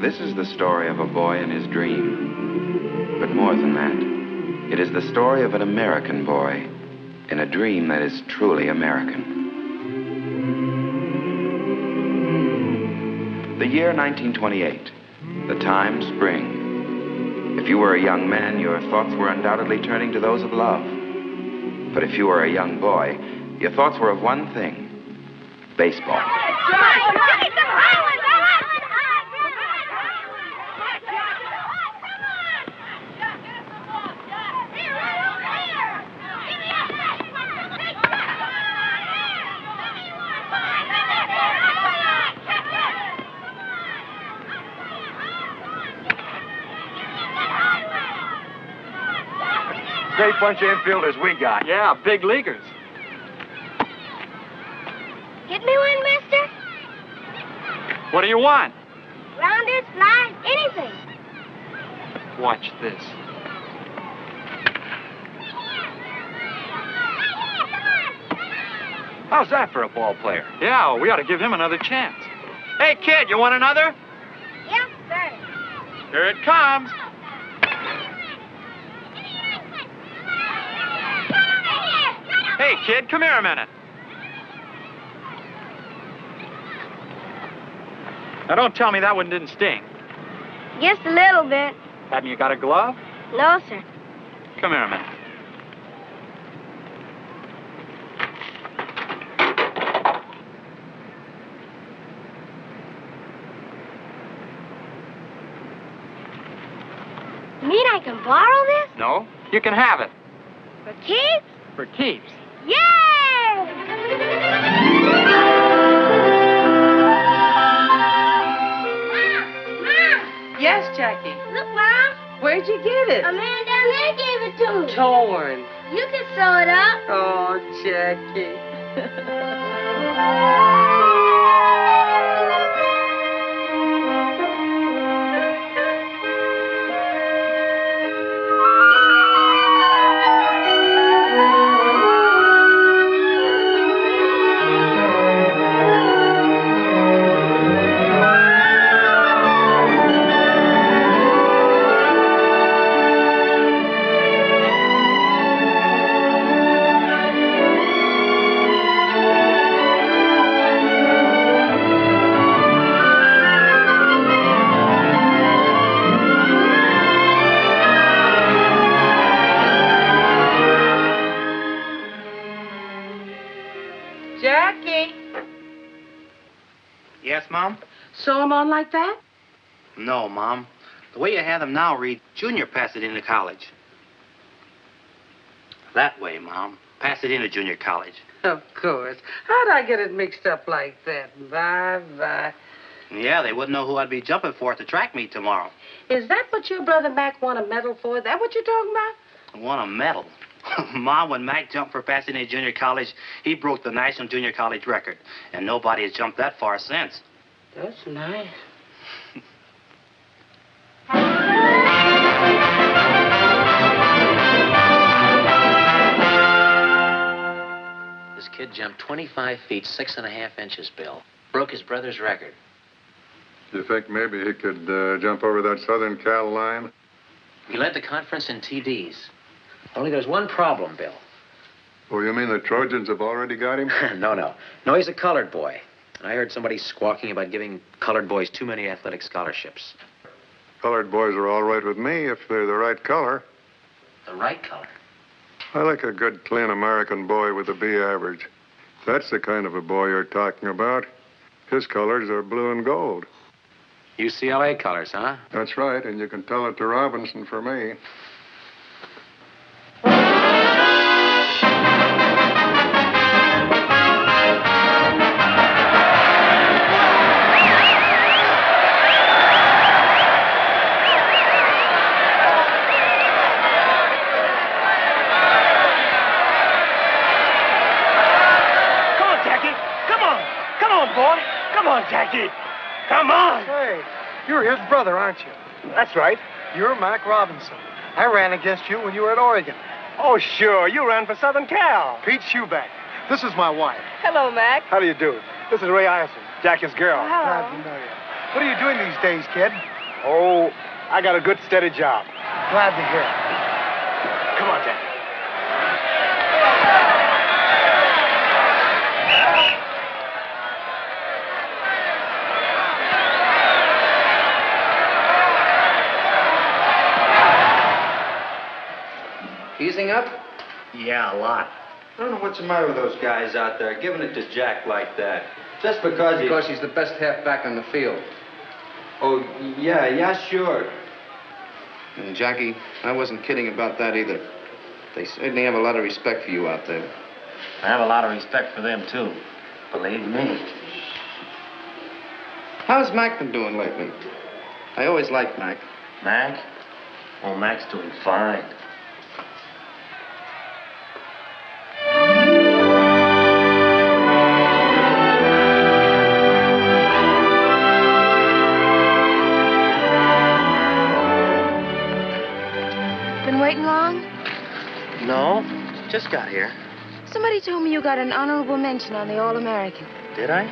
This is the story of a boy and his dream. But more than that, it is the story of an American boy in a dream that is truly American. The year 1928, the time spring. If you were a young man, your thoughts were undoubtedly turning to those of love. But if you were a young boy, your thoughts were of one thing: baseball. Great bunch of infielders we got. Yeah, big leaguers. Get me one, mister? What do you want? Rounders, flies, anything. Watch this. How's that for a ball player? Yeah, we ought to give him another chance. Hey, kid, you want another? Yes, sir. Here it comes. Hey, kid, come here a minute. Now, don't tell me that one didn't sting. Just a little bit. Haven't you got a glove? No, sir. Come here a minute. You mean I can borrow this? No, you can have it. For keeps? For keeps. Yay! Yes, Jackie. Look, Mom. Where'd you get it? A man down there gave it to me. Torn. You can sew it up. Oh, Jackie. Jackie. Yes, Mom? Sew 'em on like that? No, Mom. The way you have them now read Junior Pasadena College. That way, Mom. Pasadena Junior College. Of course. How'd I get it mixed up like that? Bye. Yeah, they wouldn't know who I'd be jumping for at the track meet tomorrow. Is that what your brother Mac won a medal for? Is that what you're talking about? I won a medal. Mom, when Mac jumped for Pasadena Junior College, he broke the National Junior College record. And nobody has jumped that far since. That's nice. This kid jumped 25 feet, 6.5 inches, Bill. Broke his brother's record. You think maybe he could jump over that Southern Cal line? He led the conference in TDs. Only there's one problem, Bill. Oh, you mean the Trojans have already got him? No, he's a colored boy. And I heard somebody squawking about giving colored boys too many athletic scholarships. Colored boys are all right with me if they're the right color. The right color? I like a good, clean American boy with a B average. That's the kind of a boy you're talking about. His colors are blue and gold. UCLA colors, huh? That's right, and you can tell it to Robinson for me. Jackie, come on! Hey, you're his brother, aren't you? That's right. You're Mac Robinson. I ran against you when you were at Oregon. Oh, sure. You ran for Southern Cal. Pete Shoeback. This is my wife. Hello, Mac. How do you do? This is Ray Ison, Jackie's girl. Hello. Glad to know you. What are you doing these days, kid? Oh, I got a good, steady job. Glad to hear it. Come on, Jack. Easing up? Yeah, a lot. I don't know what's the matter with those guys out there, giving it to Jack like that. Just because he's the best halfback on the field. Oh, yeah, sure. And Jackie, I wasn't kidding about that either. They certainly have a lot of respect for you out there. I have a lot of respect for them, too. Believe me. How's Mac been doing lately? I always liked Mac. Mac? Well, Mac's doing fine. Been waiting long? No, just got here. Somebody told me you got an honorable mention on the All-American. Did I?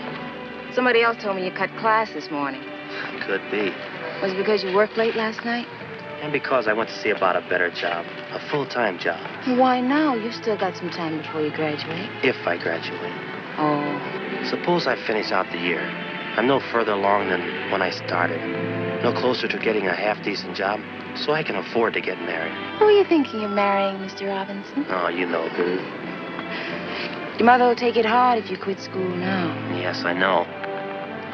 Somebody else told me you cut class this morning. Could be. Was it because you worked late last night? And because I went to see about a better job. A full-time job. Why now? You've still got some time before you graduate. If I graduate. Oh. Suppose I finish out the year. I'm no further along than when I started. No closer to getting a half-decent job, so I can afford to get married. Who are you thinking of marrying, Mr. Robinson? Oh, you know who. Your mother will take it hard if you quit school now. Yes, I know.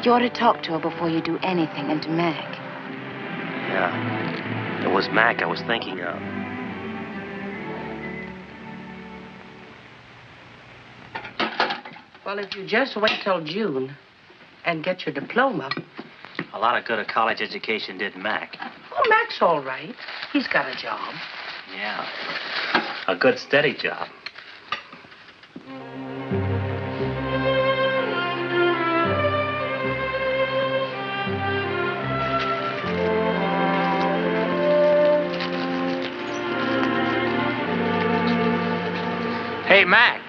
You ought to talk to her before you do anything, and to Mac. Yeah. It was Mac I was thinking of. Well, if you just wait till June and get your diploma. A lot of good a college education did Mac. Oh, Mac's all right. He's got a job. Yeah. A good, steady job. Hey, Mac.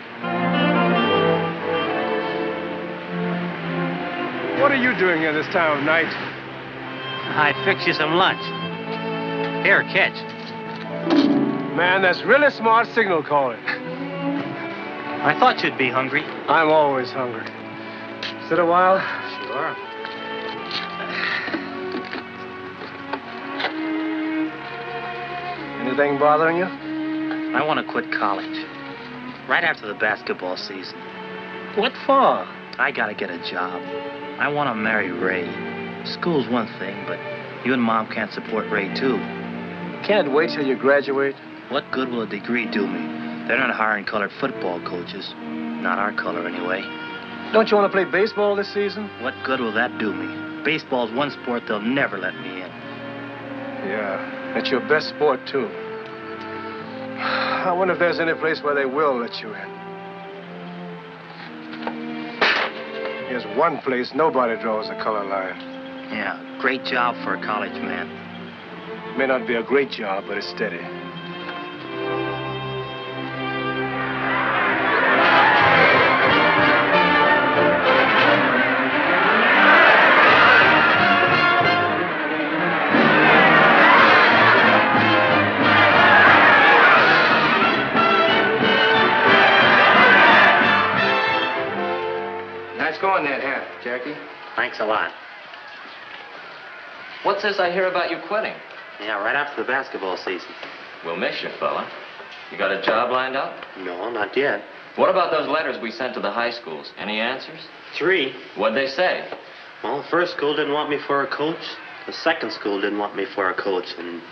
What are you doing here this time of night? I'd fix you some lunch. Here, catch. Man, that's really smart signal calling. I thought you'd be hungry. I'm always hungry. Sit a while. Sure. Anything bothering you? I want to quit college. Right after the basketball season. What for? I gotta get a job. I want to marry Ray. School's one thing, but you and Mom can't support Ray, too. Can't wait till you graduate. What good will a degree do me? They're not hiring colored football coaches. Not our color, anyway. Don't you want to play baseball this season? What good will that do me? Baseball's one sport they'll never let me in. Yeah, it's your best sport, too. I wonder if there's any place where they will let you in. There's one place nobody draws the color line. Yeah, great job for a college man. May not be a great job, but it's steady. Nice going, that hat, Jackie. Thanks a lot. What's this I hear about you quitting? Yeah, right after the basketball season. We'll miss you, fella. You got a job lined up? No, not yet. What about those letters we sent to the high schools? Any answers? 3. What'd they say? Well, the first school didn't want me for a coach. The second school didn't want me for a coach. And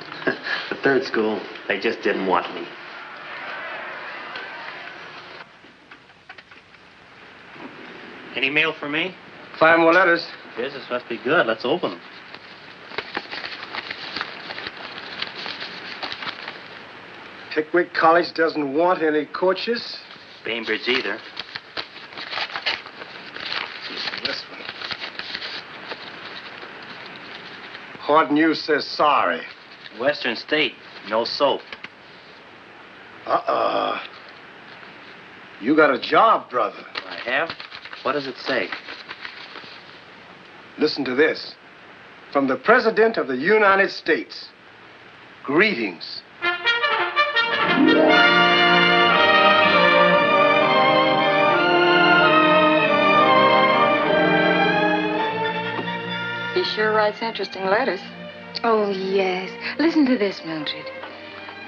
the third school, they just didn't want me. Any mail for me? 5 more letters. Business must be good. Let's open them. Pickwick College doesn't want any coaches. Bainbridge either. This one. Hard News says sorry. Western State, no soap. You got a job, brother. I have? What does it say? Listen to this. From the President of the United States. Greetings. He sure writes interesting letters. Oh, yes. Listen to this, Mildred.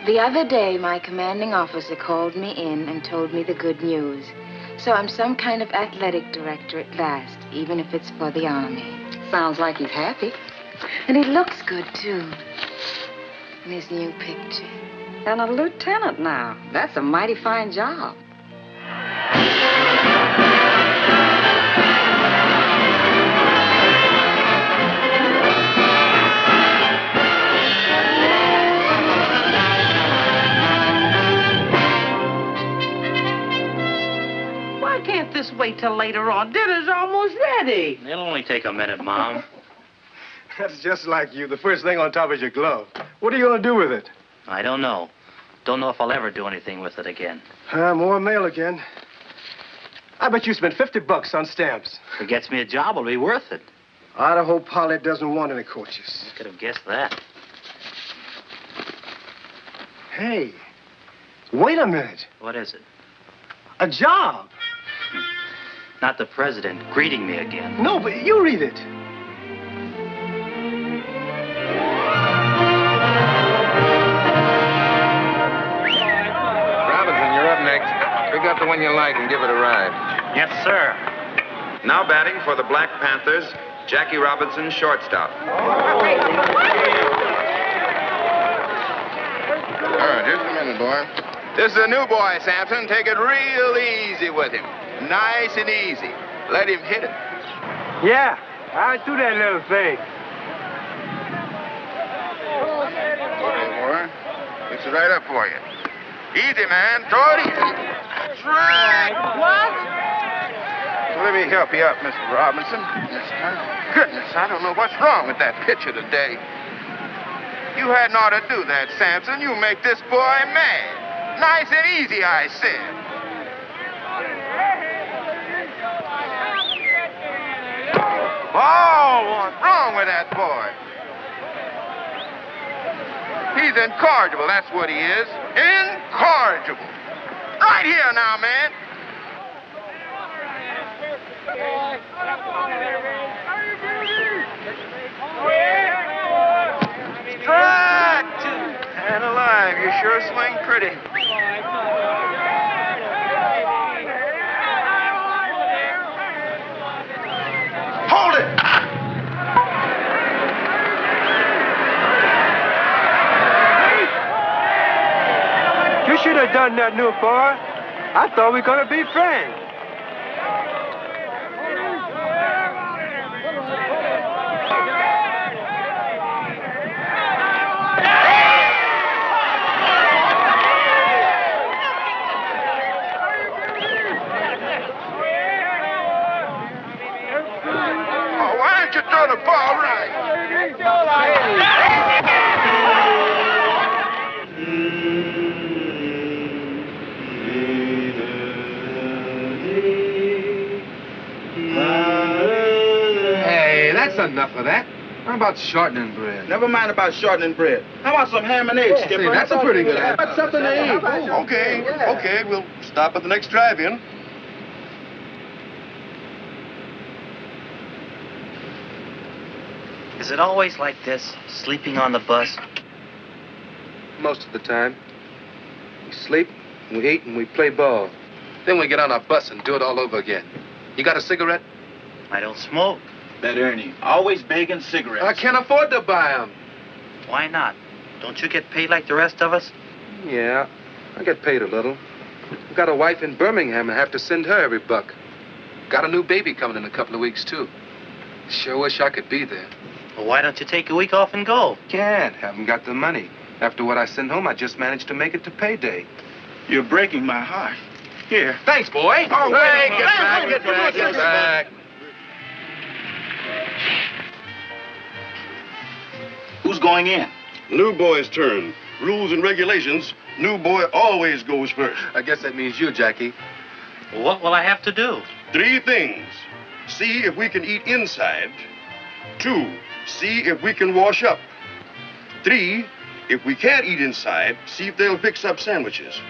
The other day, my commanding officer called me in and told me the good news. So I'm some kind of athletic director at last, even if it's for the Army. Sounds like he's happy. And he looks good, too. In his new picture. And a lieutenant now. That's a mighty fine job. Why can't this wait till later on? Dinner's almost ready. It'll only take a minute, Mom. That's just like you. The first thing on top is your glove. What are you going to do with it? I don't know. Don't know if I'll ever do anything with it again. More mail again. I bet you spent $50 on stamps. If it gets me a job, it'll be worth it. Idaho Polly doesn't want any coaches. I could have guessed that. Hey, wait a minute. What is it? A job. Not the president greeting me again. No, but you read it. Robinson, you're up next. Pick up the one you like and give it a ride. Yes, sir. Now batting for the Black Panthers, Jackie Robinson, shortstop. All right, just a minute, boy. This is a new boy, Sampson. Take it real easy with him. Nice and easy. Let him hit it. Yeah, I do that little thing. Okay, boy. Fix it right up for you. Easy, man. Throw it easy. Strike! What? Let me help you up, Mr. Robinson. Goodness, I don't know what's wrong with that pitcher today. You hadn't ought to do that, Sampson. You make this boy mad. Nice and easy, I said. Oh, what's wrong with that boy? He's incorrigible, that's what he is. Incorrigible. Right here now, man. Strike two. And alive, you sure swing pretty. Hold it! You should have done that, new boy. I thought we were going to be friends. Oh, why don't you throw the ball right? Hey, that's enough of that. How about shortening bread? Never mind about shortening bread. How about some ham and eggs, Skipper? See, that's a pretty good idea. That's something to eat. Okay, we'll stop at the next drive-in. Is it always like this, sleeping on the bus? Most of the time. We sleep, we eat, and we play ball. Then we get on our bus and do it all over again. You got a cigarette? I don't smoke. That Ernie, always begging cigarettes. I can't afford to buy them. Why not? Don't you get paid like the rest of us? Yeah, I get paid a little. I've got a wife in Birmingham and have to send her every buck. Got a new baby coming in a couple of weeks, too. Sure wish I could be there. Well, why don't you take a week off and go? Can't. Haven't got the money. After what I send home, I just managed to make it to payday. You're breaking my heart. Here. Thanks, boy. Oh, wait, get back. Who's going in? New boy's turn. Rules and regulations, new boy always goes first. I guess that means you, Jackie. What will I have to do? 3 things. See if we can eat inside. 2, see if we can wash up. 3, if we can't eat inside, see if they'll fix up sandwiches.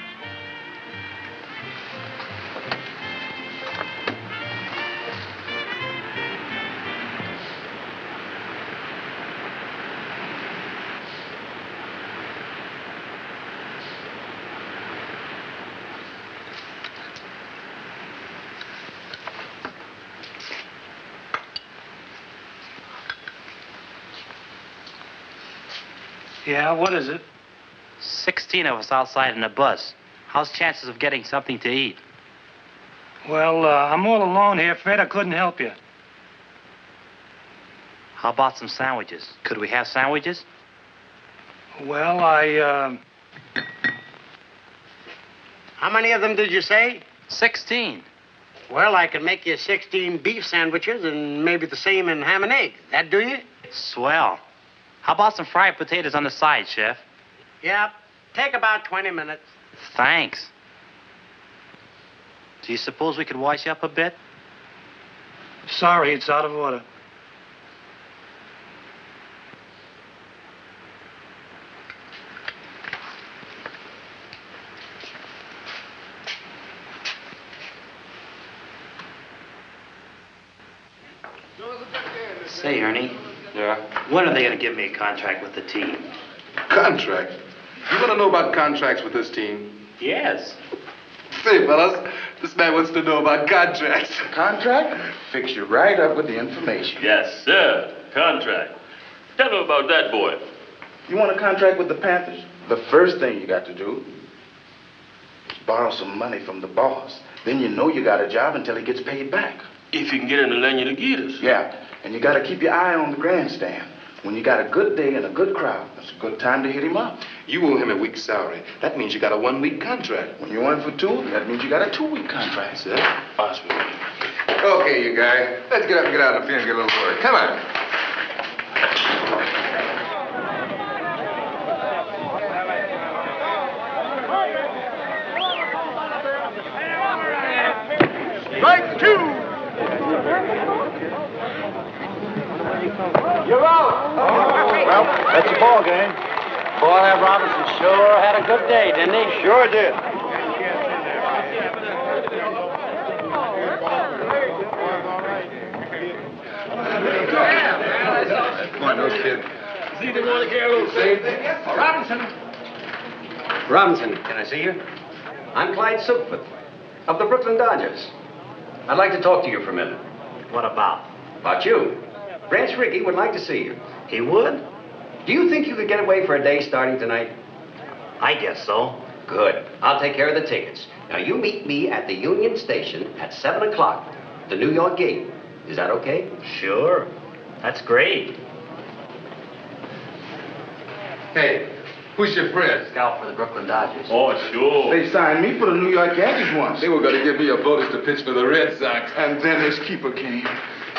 Yeah, what is it? 16 of us outside in a bus. How's chances of getting something to eat? Well, I'm all alone here. Afraid I couldn't help you. How about some sandwiches? Could we have sandwiches? Well, How many of them did you say? 16. Well, I can make you 16 beef sandwiches and maybe the same in ham and egg. That do you? Swell. How about some fried potatoes on the side, Chef? Yep. Take about 20 minutes. Thanks. Do you suppose we could wash up a bit? sorry, it's out of order. Say, Ernie. Yeah? When are they going to give me a contract with the team? Contract? You want to know about contracts with this team? Yes. Say, fellas, this man wants to know about contracts. Contract? Fix you right up with the information. Yes, sir. Contract. Tell me about that, boy. You want a contract with the Panthers? The first thing you got to do is borrow some money from the boss. Then you know you got a job until he gets paid back. If you can get him to lend you the Gators. Yeah, and you got to keep your eye on the grandstand. When you got a good day and a good crowd, that's a good time to hit him up. You owe him a week's salary. That means you got a 1-week contract. When you're 1 for 2, that means you got a 2-week contract. Sir? Awesome. Okay, you guys. Let's get up and get out of the field and get a little work. Come on. Strike 2! You're out. Well, that's the ball game. Boy, that Robinson sure had a good day, didn't he? Sure did. Come on, those kids. See, they want to get a little same thing. Robinson. Robinson, can I see you? I'm Clyde Silkford of the Brooklyn Dodgers. I'd like to talk to you for a minute. What about? About you. Branch Rickey would like to see you. He would? Do you think you could get away for a day starting tonight? I guess so. Good. I'll take care of the tickets. Now, you meet me at the Union Station at 7 o'clock, the New York gate. Is that okay? Sure. That's great. Hey, who's your friend? Scout for the Brooklyn Dodgers. Oh, sure. They signed me for the New York Yankees once. They were going to give me a bonus to pitch for the Red Sox. And then his keeper came.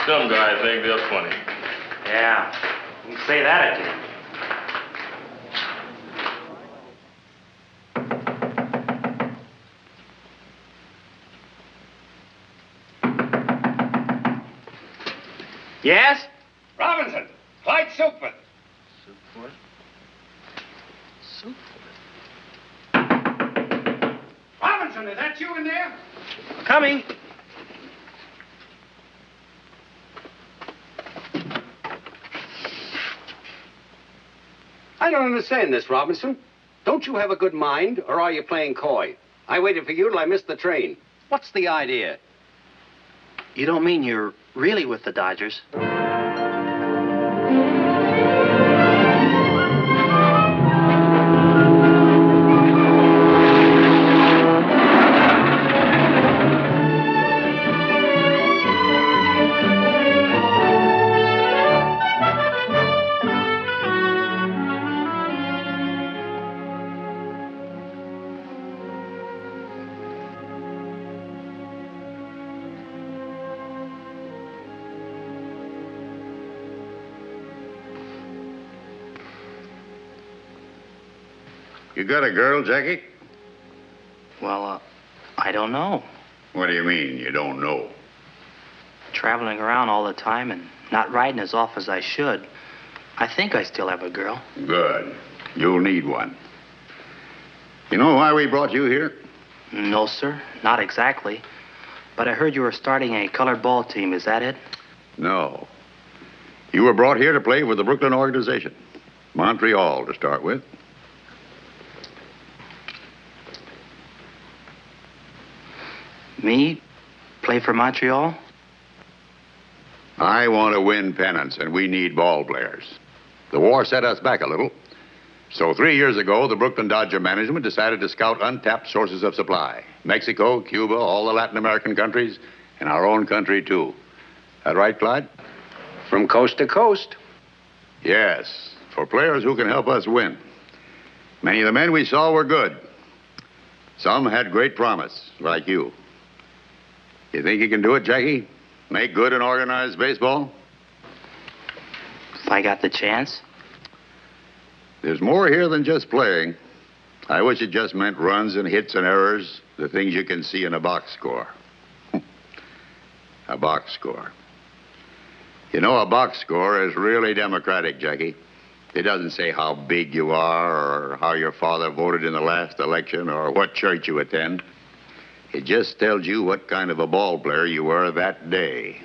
Some guys think they're funny. Yeah. You can say that again. Yes? Robinson, Clyde Silkford. Robinson, is that you in there? Coming. I don't understand this, Robinson. Don't you have a good mind, or are you playing coy? I waited for you till I missed the train. What's the idea? You don't mean you're really with the Dodgers? You got a girl, Jackie? Well, I don't know. What do you mean, you don't know? Traveling around all the time and not riding as often as I should. I think I still have a girl. Good. You'll need one. You know why we brought you here? No, sir. Not exactly. But I heard you were starting a colored ball team. Is that it? No. You were brought here to play with the Brooklyn organization. Montreal, to start with. Me? Play for Montreal? I want to win pennants, and we need ball players. The war set us back a little. So 3 years ago, the Brooklyn Dodger management decided to scout untapped sources of supply. Mexico, Cuba, all the Latin American countries, and our own country, too. That right, Clyde? From coast to coast. Yes, for players who can help us win. Many of the men we saw were good. Some had great promise, like you. You think you can do it, Jackie? Make good and organized baseball? If I got the chance. There's more here than just playing. I wish it just meant runs and hits and errors, the things you can see in a box score. A box score. You know, a box score is really democratic, Jackie. It doesn't say how big you are or how your father voted in the last election or what church you attend. It just tells you what kind of a ball player you were that day.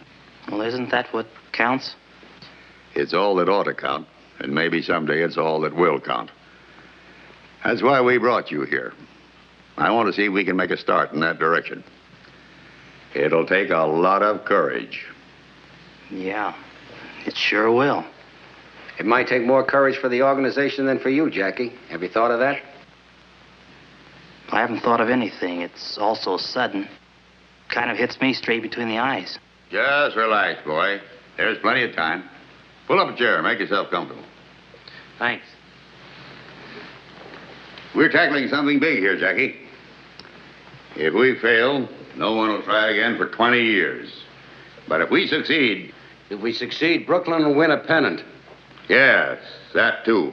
Well, isn't that what counts? It's all that ought to count, and maybe someday it's all that will count. That's why we brought you here. I want to see if we can make a start in that direction. It'll take a lot of courage. Yeah, it sure will. It might take more courage for the organization than for you, Jackie. Have you thought of that? I haven't thought of anything. It's all so sudden. Kind of hits me straight between the eyes. Just relax, boy. There's plenty of time. Pull up a chair. Make yourself comfortable. Thanks. We're tackling something big here, Jackie. If we fail, no one will try again for 20 years. But if we succeed... If we succeed, Brooklyn will win a pennant. Yes, that too.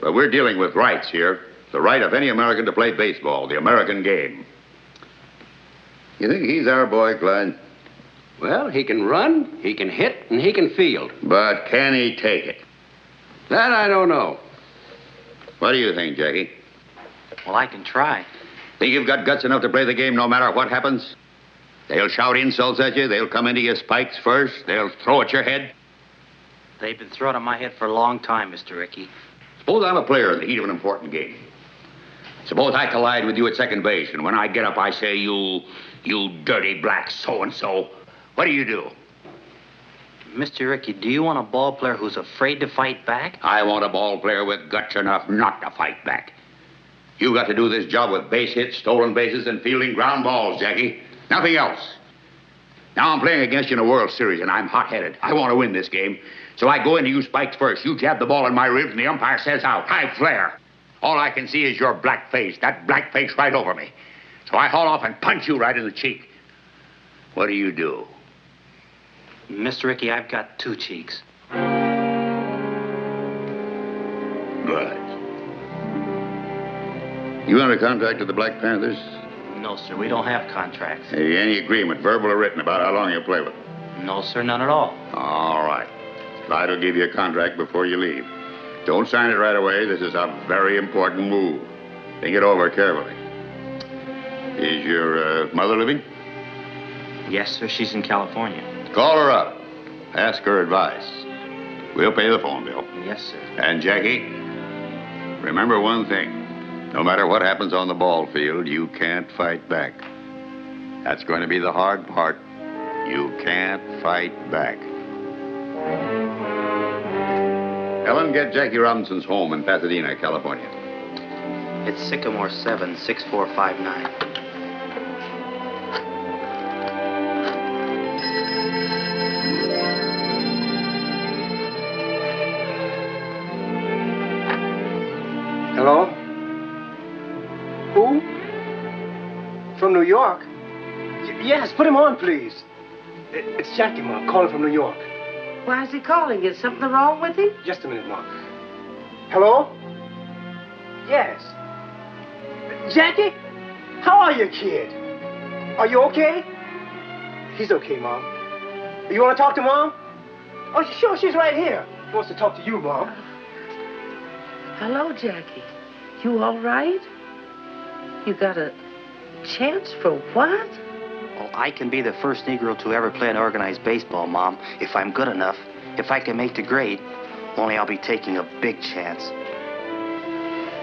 But we're dealing with rights here. The right of any American to play baseball, the American game. You think he's our boy, Clyde? Well, he can run, he can hit, and he can field. But can he take it? That I don't know. What do you think, Jackie? Well, I can try. Think you've got guts enough to play the game no matter what happens? They'll shout insults at you. They'll come into your spikes first. They'll throw at your head. They've been throwing at my head for a long time, Mr. Rickey. Suppose I'm a player in the heat of an important game. Suppose I collide with you at second base, and when I get up, I say, you dirty black so-and-so. What do you do? Mr. Rickey, do you want a ball player who's afraid to fight back? I want a ball player with guts enough not to fight back. You got to do this job with base hits, stolen bases, and fielding ground balls, Jackie. Nothing else. Now I'm playing against you in a World Series, and I'm hot-headed. I want to win this game. So I go into you spikes first. You jab the ball in my ribs, and the umpire says out. I flare. All I can see is your black face, that black face right over me. So I haul off and punch you right in the cheek. What do you do? Mr. Rickey, I've got two cheeks. Good. You under contract to the Black Panthers? No, sir, we don't have contracts. Any agreement, verbal or written, about how long you'll play with them? No, sir, none at all. All right. Clyde will give you a contract before you leave. Don't sign it right away. This is a very important move. Think it over carefully. Is your mother living? Yes, sir. She's in California. Call her up. Ask her advice. We'll pay the phone bill. Yes, sir. And, Jackie, remember one thing. No matter what happens on the ball field, you can't fight back. That's going to be the hard part. You can't fight back. Ellen, get Jackie Robinson's home in Pasadena, California. It's Sycamore 7, 6459. Hello? Who? From New York? Yes, put him on, please. It's Jackie, Mom, calling from New York. Why is he calling? Is something wrong with him? Just a minute, Mom. Hello? Yes. Jackie? How are you, kid? Are you okay? He's okay, Mom. You want to talk to Mom? Oh, sure, she's right here. wants to talk to you, Mom. Hello, Jackie. You all right? You got a chance for what? Well, I can be the first Negro to ever play an organized baseball, Mom, if I'm good enough. If I can make the grade, only I'll be taking a big chance.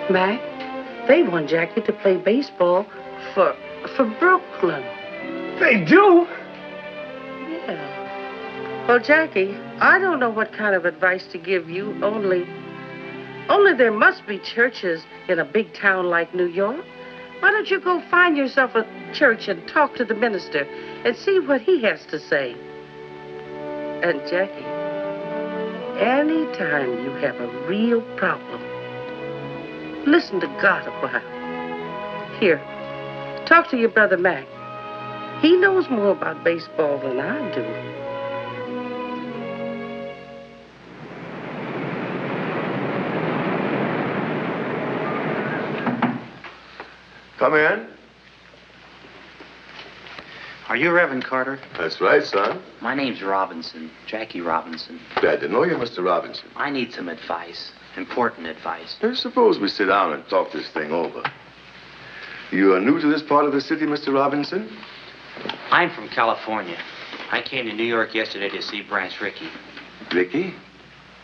Mac, they want Jackie to play baseball for Brooklyn. They do? Yeah. Well, Jackie, I don't know what kind of advice to give you, only there must be churches in a big town like New York. Why don't you go find yourself a church and talk to the minister and see what he has to say? And Jackie, anytime you have a real problem, listen to God a while. Here, talk to your brother Mac. He knows more about baseball than I do. Come in. Are you Reverend Carter? That's right, son. My name's Robinson, Jackie Robinson. Glad to know you, Mr. Robinson. I need some advice, important advice. Suppose we sit down and talk this thing over. You are new to this part of the city, Mr. Robinson? I'm from California. I came to New York yesterday to see Branch Rickey. Rickey?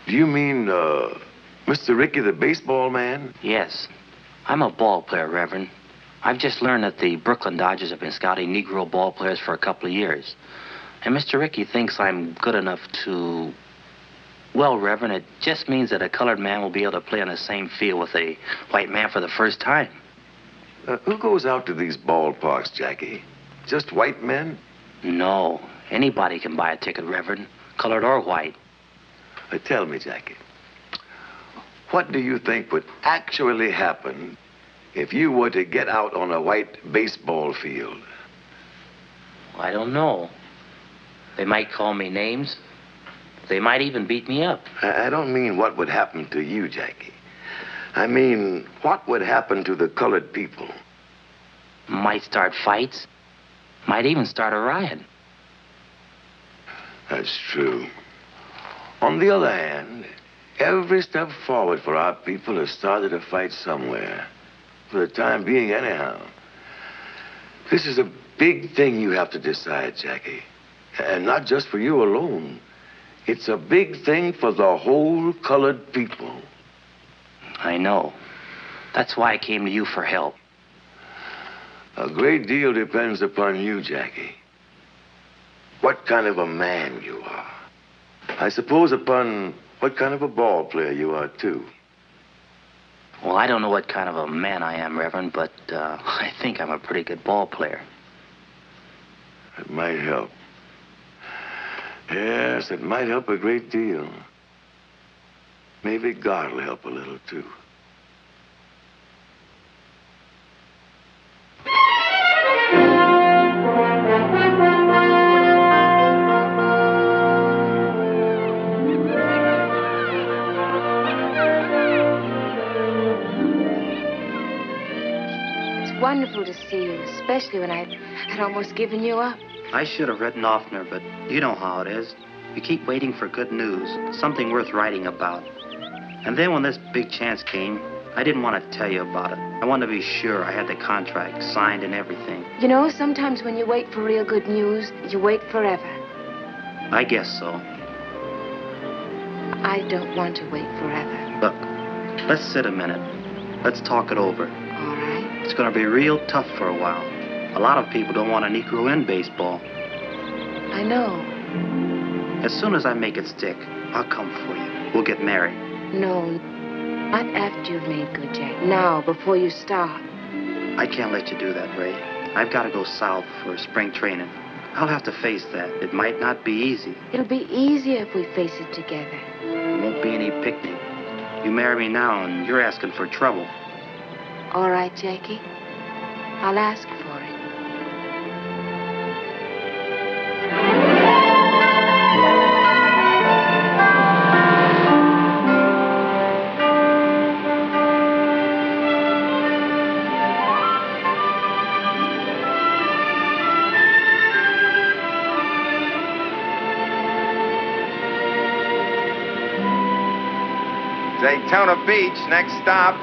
Do you mean, Mr. Rickey, the baseball man? Yes. I'm a ball player, Reverend. I've just learned that the Brooklyn Dodgers have been scouting Negro ball players for a couple of years. And Mr. Rickey thinks I'm good enough to... Well, Reverend, it just means that a colored man will be able to play on the same field with a white man for the first time. Who goes out to these ballparks, Jackie? Just white men? No. Anybody can buy a ticket, Reverend, colored or white. Tell me, Jackie, what do you think would actually happen if you were to get out on a white baseball field? I don't know. They might call me names. They might even beat me up. I don't mean what would happen to you, Jackie. I mean, what would happen to the colored people? Might start fights. Might even start a riot. That's true. On the other hand, every step forward for our people has started a fight somewhere. For the time being, anyhow. This is a big thing you have to decide, Jackie. And not just for you alone. It's a big thing for the whole colored people. I know. That's why I came to you for help. A great deal depends upon you, Jackie. What kind of a man you are. I suppose upon what kind of a ball player you are, too. Well, I don't know what kind of a man I am, Reverend, but I think I'm a pretty good ball player. It might help. Yes, it might help a great deal. Maybe God will help a little, too. Wonderful to see you, especially when I'd almost given you up. I should have written oftener, but you know how it is. You keep waiting for good news, something worth writing about. And then when this big chance came, I didn't want to tell you about it. I wanted to be sure I had the contract signed and everything. You know, sometimes when you wait for real good news, you wait forever. I guess so. I don't want to wait forever. Look, let's sit a minute. Let's talk it over. All right. It's going to be real tough for a while. A lot of people don't want a Negro in baseball. I know. As soon as I make it stick, I'll come for you. We'll get married. No, not after you've made good, Jack. Now, before you start. I can't let you do that, Ray. I've got to go south for spring training. I'll have to face that. It might not be easy. It'll be easier if we face it together. There won't be any picnic. You marry me now, and you're asking for trouble. All right, Jackie. I'll ask for it. Daytona Beach, next stop.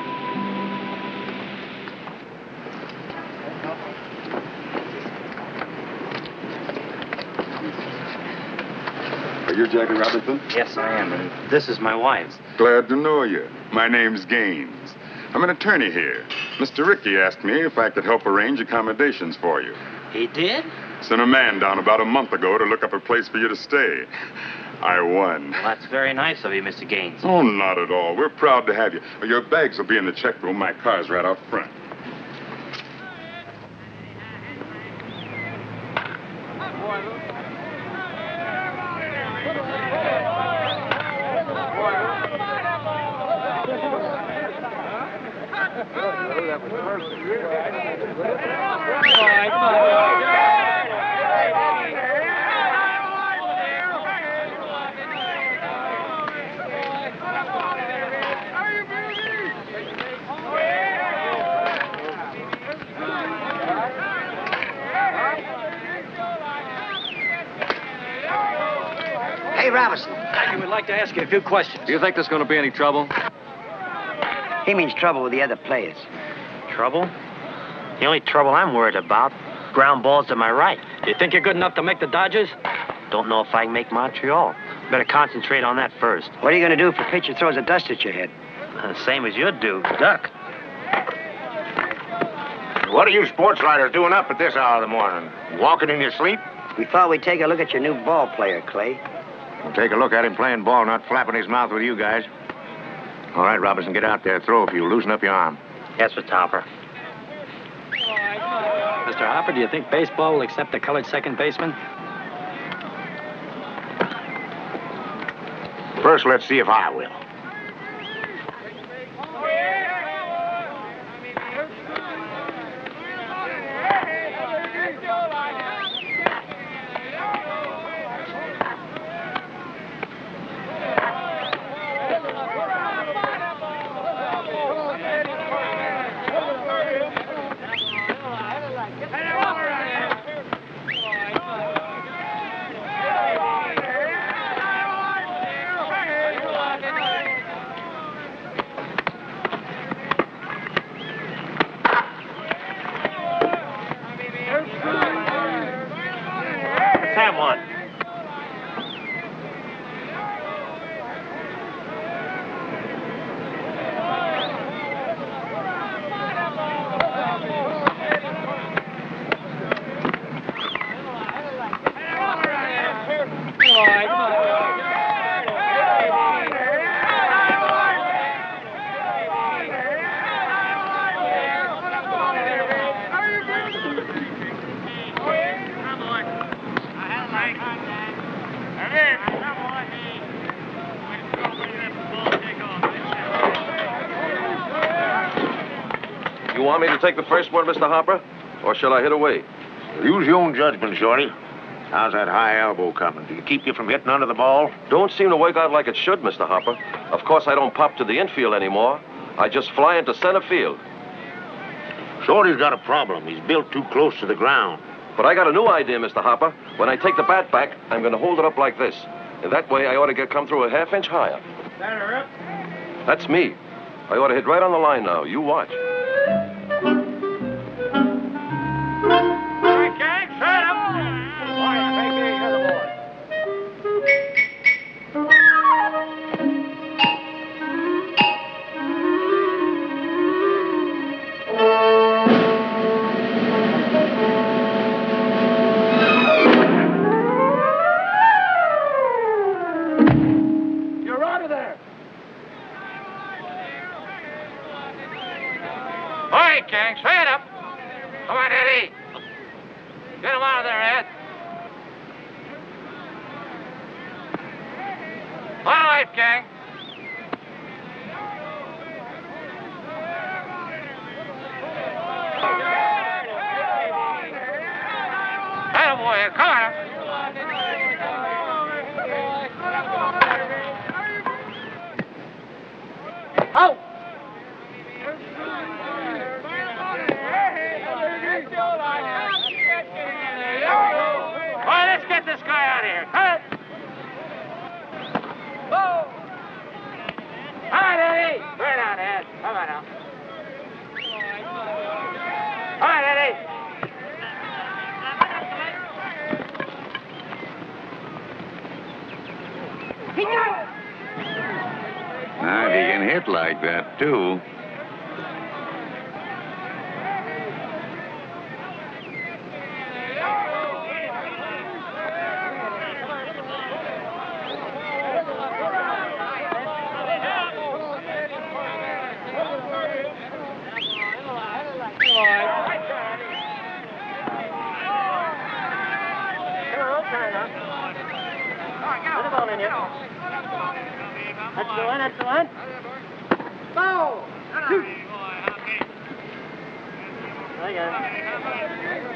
Are you Jackie Robinson? Yes, I am, and this is my wife's. Glad to know you. My name's Gaines. I'm an attorney here. Mr. Ricky asked me if I could help arrange accommodations for you. He did? Sent a man down about a month ago to look up a place for you to stay. I won. Well, that's very nice of you, Mr. Gaines. Oh, not at all. We're proud to have you. Your bags will be in the check room. My car's right out front. Hey, Robinson. I would like to ask you a few questions. Do you think there's going to be any trouble? He means trouble with the other players. Trouble? The only trouble I'm worried about, ground balls to my right. You think you're good enough to make the Dodgers? Don't know if I can make Montreal. Better concentrate on that first. What are you going to do if a pitcher throws a dust at your head? Same as you'd do, duck. What are you sports writers doing up at this hour of the morning? Walking in your sleep? We thought we'd take a look at your new ball player, Clay. We'll take a look at him playing ball, not flapping his mouth with you guys. All right, Robinson, get out there. Throw if you loosen up your arm. Yes, Mr. Hopper. Mr. Hopper, do you think baseball will accept the colored second baseman? First, let's see if I will. You want me to take the first one, Mr. Hopper? Or shall I hit away? Use your own judgment, Shorty. How's that high elbow coming? Did it keep you from hitting under the ball? Don't seem to work out like it should, Mr. Hopper. Of course, I don't pop to the infield anymore. I just fly into center field. Shorty's got a problem. He's built too close to the ground. But I got a new idea, Mr. Hopper. When I take the bat back, I'm going to hold it up like this. And that way, I ought to come through a half-inch higher. Batter up. That's me. I ought to hit right on the line now. You watch. Gang, straight up. Come on, Eddie. Get him out of there, Ed. All right, gang. Attaboy, come on. Out. All right, let's get this guy out of here. Cut it. All right, Eddie. might like that, too. That's the one. Ball. Shoot.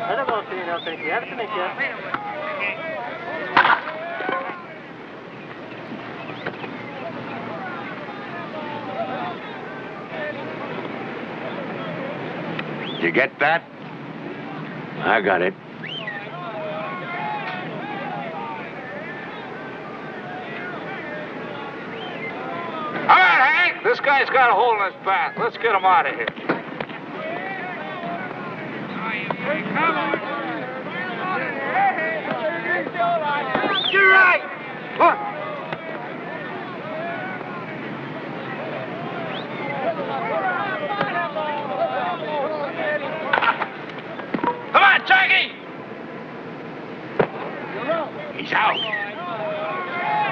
Let ball to you now, thank you. Have it to make you. You get that? I got it. All right, Hank. This guy's got a hole in his back. Let's get him out of here. Come on. You're right. Look. Come on, Jackie. He's out.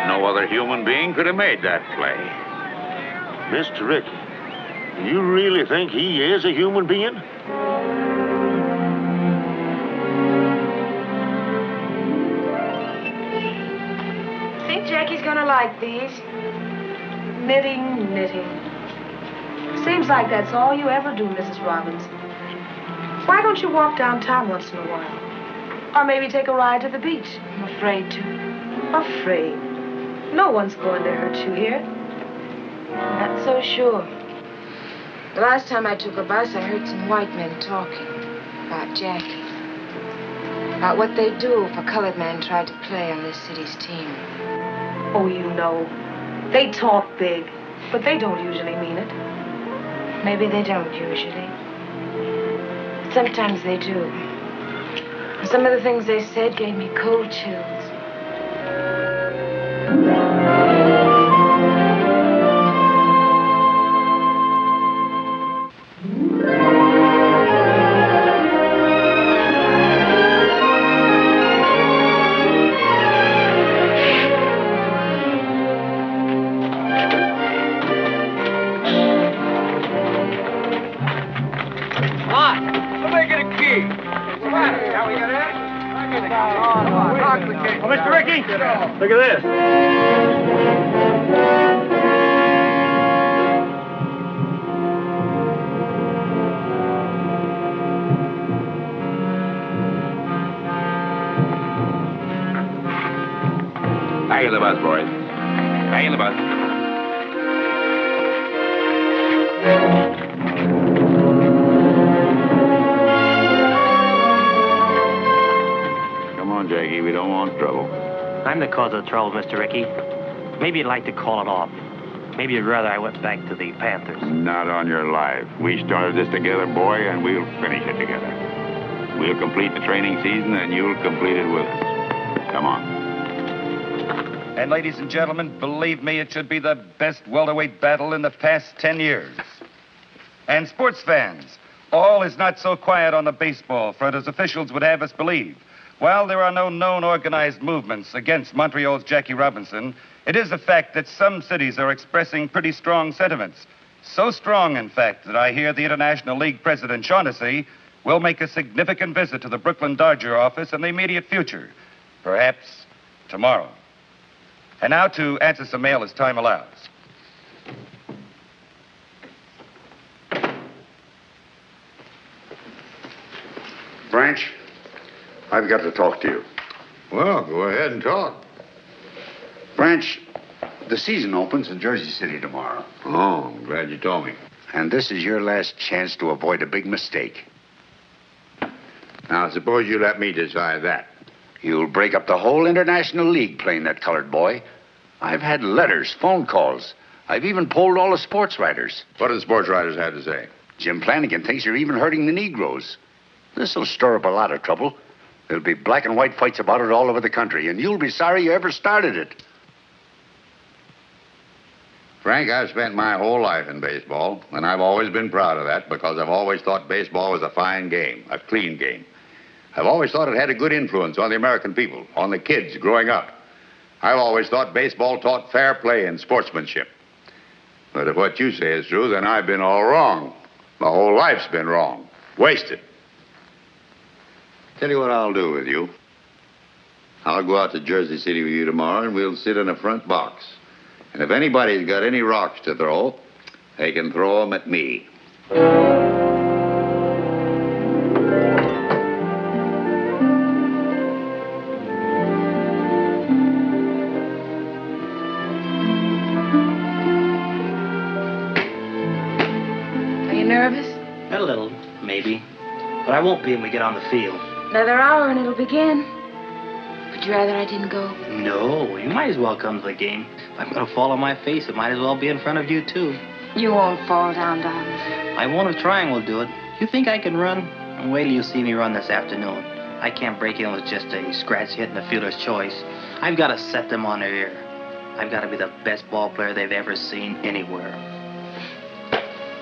No other human being could have made that play. Mr. Ricky, you really think he is a human being? Think Jackie's gonna like these? Knitting, knitting. Seems like that's all you ever do, Mrs. Robinson. Why don't you walk downtown once in a while? Or maybe take a ride to the beach? I'm afraid to. Afraid? No one's going to hurt you here. Not so sure. The last time I took a bus, I heard some white men talking about Jackie. About what they'd do if a colored man tried to play on this city's team. Oh, you know. They talk big, but they don't usually mean it. Maybe they don't usually. But sometimes they do. And some of the things they said gave me cold chills. Oh, Mr. Ricky, look at this. Back in the bus, boys. Back in the bus. Come on, Jackie. We don't want trouble. I'm the cause of the trouble, Mr. Ricky. Maybe you'd like to call it off. Maybe you'd rather I went back to the Panthers. Not on your life. We started this together, boy, and we'll finish it together. We'll complete the training season, and you'll complete it with us. Come on. And ladies and gentlemen, believe me, it should be the best welterweight battle in the past 10 years. And sports fans, all is not so quiet on the baseball front as officials would have us believe. While there are no known organized movements against Montreal's Jackie Robinson, it is a fact that some cities are expressing pretty strong sentiments. So strong, in fact, that I hear the International League President Shaughnessy will make a significant visit to the Brooklyn Dodger office in the immediate future. Perhaps tomorrow. And now to answer some mail as time allows. Branch, I've got to talk to you. Well, go ahead and talk. Branch, the season opens in Jersey City tomorrow. Oh, I'm glad you told me. And this is your last chance to avoid a big mistake. Now, suppose you let me decide that. You'll break up the whole International League playing that colored boy. I've had letters, phone calls. I've even polled all the sports writers. What have the sports writers had to say? Jim Flanagan thinks you're even hurting the Negroes. This'll stir up a lot of trouble. There'll be black and white fights about it all over the country, and you'll be sorry you ever started it. Frank, I've spent my whole life in baseball, and I've always been proud of that because I've always thought baseball was a fine game, a clean game. I've always thought it had a good influence on the American people, on the kids growing up. I've always thought baseball taught fair play and sportsmanship. But if what you say is true, then I've been all wrong. My whole life's been wrong. Wasted. Tell you what I'll do with you. I'll go out to Jersey City with you tomorrow, and we'll sit in a front box. And if anybody's got any rocks to throw, they can throw them at me. Are you nervous? A little, maybe. But I won't be when we get on the field. Another hour and it'll begin. Would you rather I didn't go? No, you might as well come to the game. If I'm going to fall on my face, it might as well be in front of you, too. You won't fall down, darling. I won't if trying will do it. You think I can run? Wait till you see me run this afternoon. I can't break in with just a scratch hit and a fielder's choice. I've got to set them on their ear. I've got to be the best ball player they've ever seen anywhere.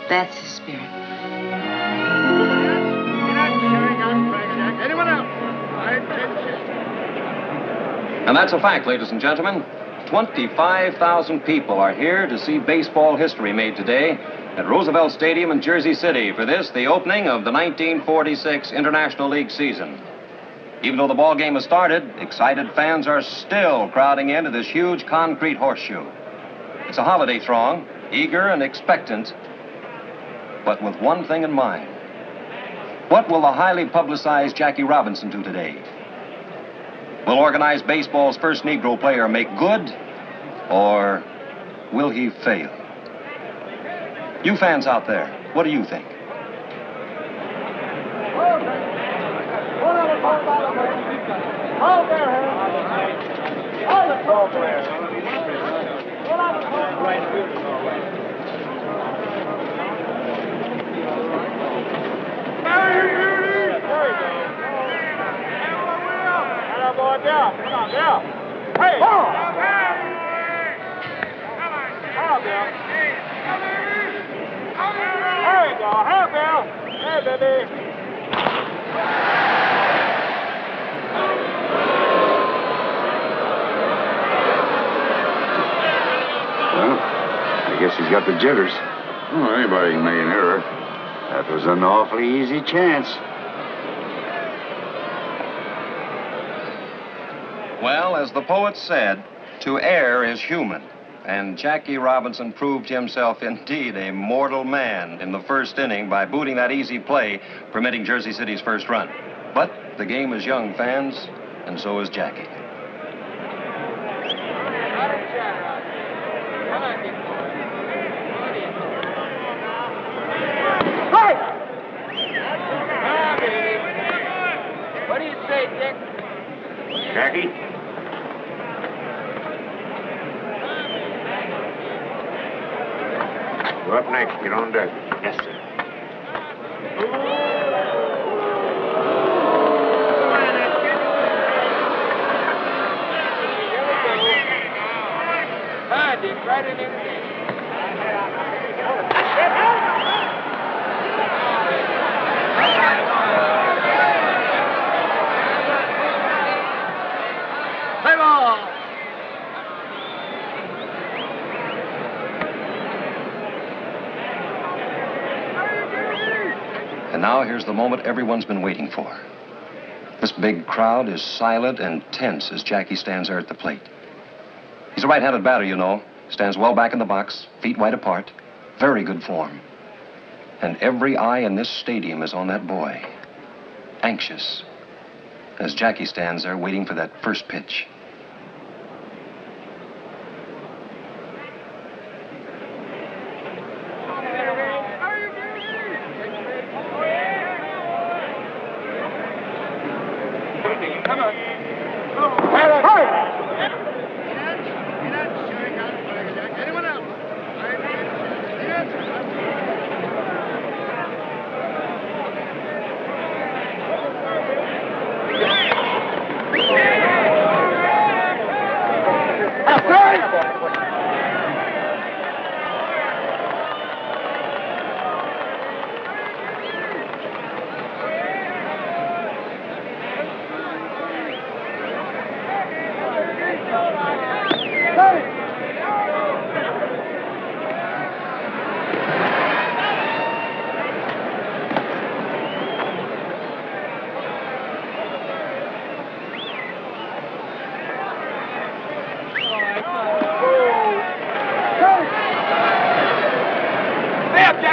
That's the spirit. Anyone else? And that's a fact, ladies and gentlemen. 25,000 people are here to see baseball history made today at Roosevelt Stadium in Jersey City for this, the opening of the 1946 International League season. Even though the ball game has started, excited fans are still crowding into this huge concrete horseshoe. It's a holiday throng, eager and expectant, but with one thing in mind. What will the highly publicized Jackie Robinson do today? Will organized baseball's first Negro player make good, or will he fail? You fans out there, what do you think? Down. Come on, down. Hey! Oh. How, Bill? There you go. How, Bill? Hey, baby. Well, I guess he's got the jitters. Well, anybody can make an error. That was an awfully easy chance. Well, as the poet said, to err is human. And Jackie Robinson proved himself indeed a mortal man in the first inning by booting that easy play, permitting Jersey City's first run. But the game is young, fans, and so is Jackie. What do you say, Dick? Jackie? You're up next. Get on deck. Yes, sir. Hi, Dick. Right in there. Play ball. And now here's the moment everyone's been waiting for. This big crowd is silent and tense as Jackie stands there at the plate. He's a right-handed batter, you know. Stands well back in the box, feet wide apart. Very good form. And every eye in this stadium is on that boy. Anxious. As Jackie stands there waiting for that first pitch. Come on. Anyone else?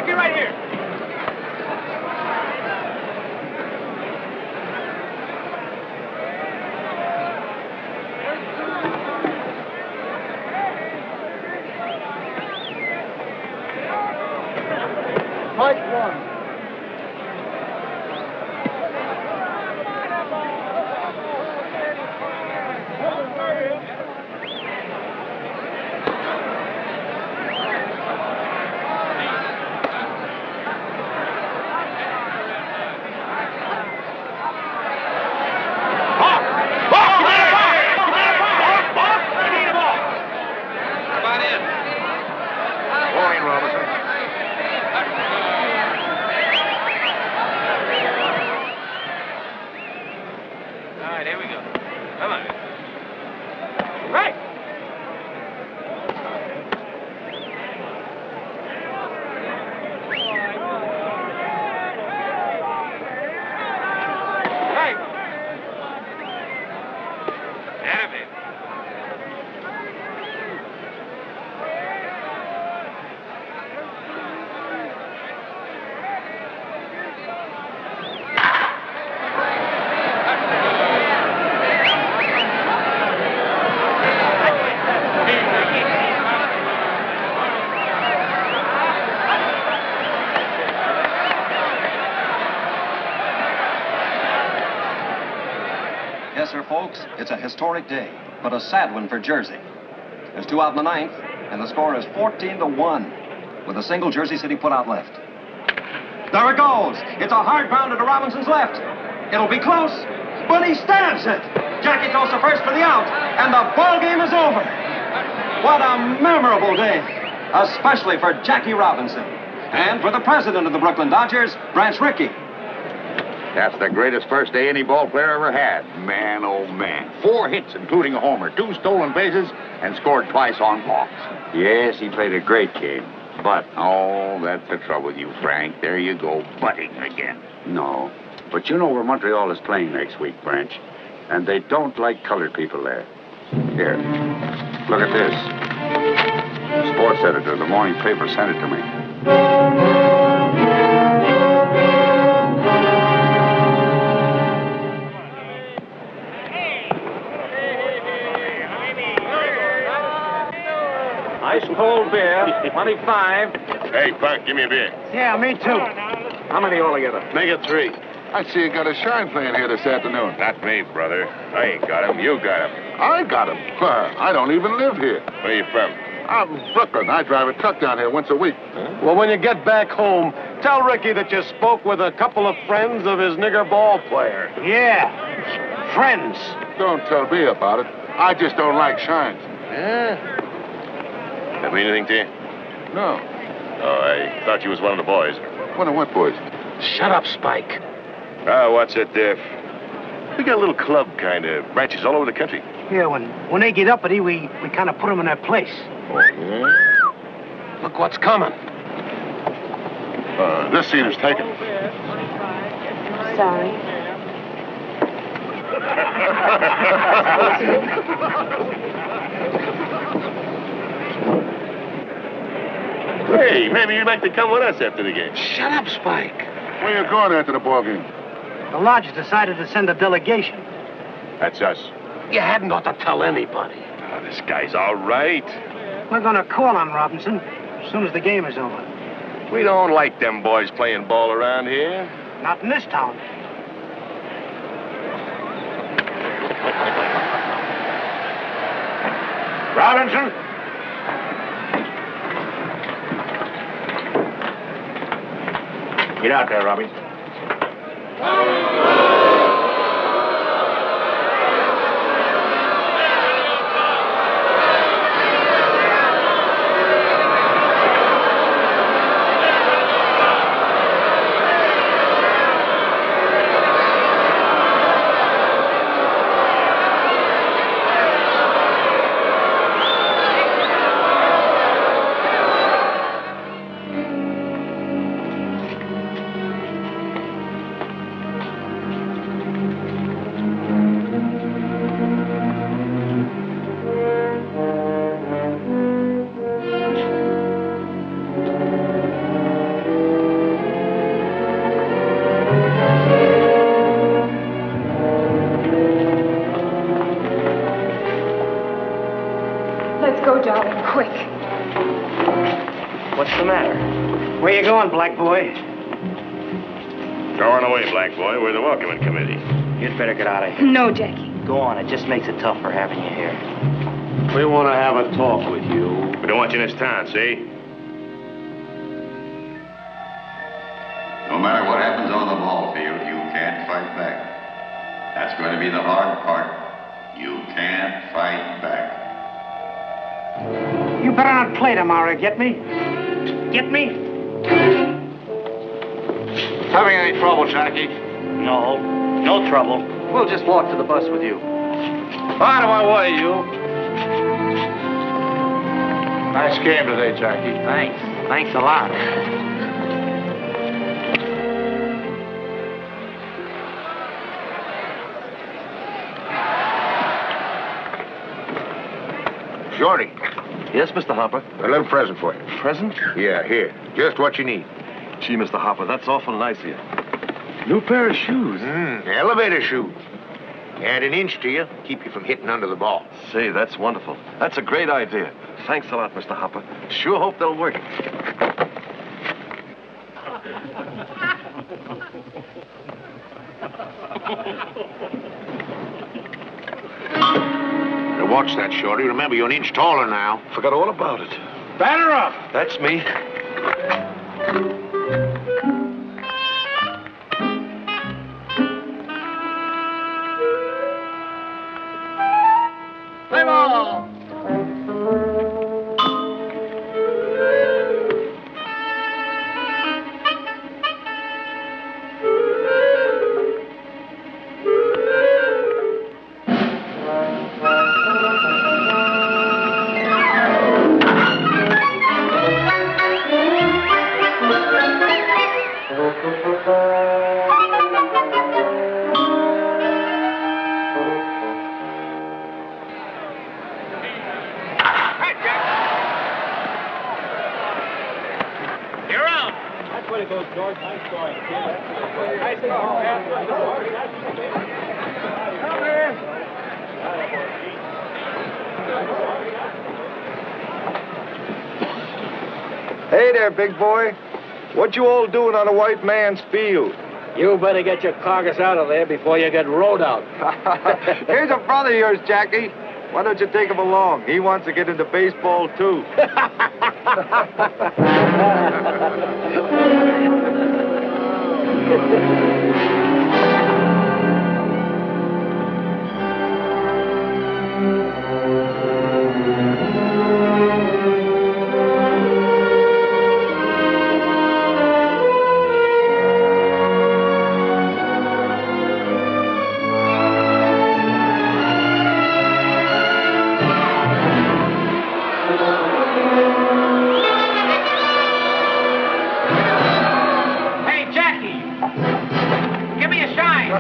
Jackie, right here. Fight one. Yes, sir, folks, it's a historic day, but a sad one for Jersey. There's 2 out in the 9th, and the score is 14-1, with a single Jersey City put-out left. There it goes. It's a hard grounder to Robinson's left. It'll be close, but he stabs it. Jackie throws the first for the out, and the ball game is over. What a memorable day, especially for Jackie Robinson, and for the president of the Brooklyn Dodgers, Branch Rickey. That's the greatest first day any ball player ever had. Man, oh, man. 4 hits, including a homer, 2 stolen bases, and scored twice on walks. Yes, he played a great game. But, oh, that's the trouble with you, Frank. There you go, butting again. No. But you know where Montreal is playing next week, Branch. And they don't like colored people there. Here, look at this. The sports editor of the morning paper sent it to me. Ice cold beer, 25. Hey, Buck, give me a beer. Yeah, me too. How many altogether? Make it 3. I see you got a shine playing here this afternoon. Not me, brother. I ain't got him. You got him. I got him? I don't even live here. Where are you from? I'm Brooklyn. I drive a truck down here once a week. Well, when you get back home, tell Ricky that you spoke with a couple of friends of his nigger ball player. Yeah, friends. Don't tell me about it. I just don't like shines. Yeah? That mean anything to you? No. Oh, I thought you was one of the boys. One of what boys? Shut up, Spike. What's it, Diff? We got a little club, kind of. Branches all over the country. Yeah, when they get uppity, we kind of put them in their place. Oh, yeah? Look what's coming. This scene is taken. Sorry. Hey, maybe you'd like to come with us after the game. Shut up, Spike. Where you going after the ball game? The lodge decided to send a delegation. That's us. You hadn't ought to tell anybody. Oh, this guy's all right. We're going to call on Robinson as soon as the game is over. We don't like them boys playing ball around here. Not in this town. Robinson? Get out there, Robbie. you going, black boy? Going away, black boy. We're the welcoming committee. You'd better get out of here. No, Jackie. Go on. It just makes it tougher having you here. We want to have a talk with you. We don't want you in this town, see? No matter what happens on the ball field, you can't fight back. That's going to be the hard part. You can't fight back. You better not play tomorrow, get me? Get me? Having any trouble, Jackie? No. No trouble. We'll just walk to the bus with you. Out of my way, you. Nice game today, Jackie. Thanks. Thanks a lot. Shorty, Yes, Mr. Hopper. a little present for you. Present? Yeah, here. Just what you need. Gee, Mr. Hopper, that's awful nice of you. New pair of shoes. Elevator shoes. Add an inch to you, keep you from hitting under the ball. Say, that's wonderful. That's a great idea. Thanks a lot, Mr. Hopper. Sure hope they'll work. Now watch that, Shorty. Remember, you're an inch taller now. Forgot all about it. Batter up! That's me. Play ball! You're out. That's where it goes, George. Nice going. Nice Hey there, big boy. What you all doing on a white man's field? You better get your carcass out of there before you get rode out. Here's a brother of yours, Jackie. Why don't you take him along? He wants to get into baseball, too. Hey, Jackie! Give me a shine!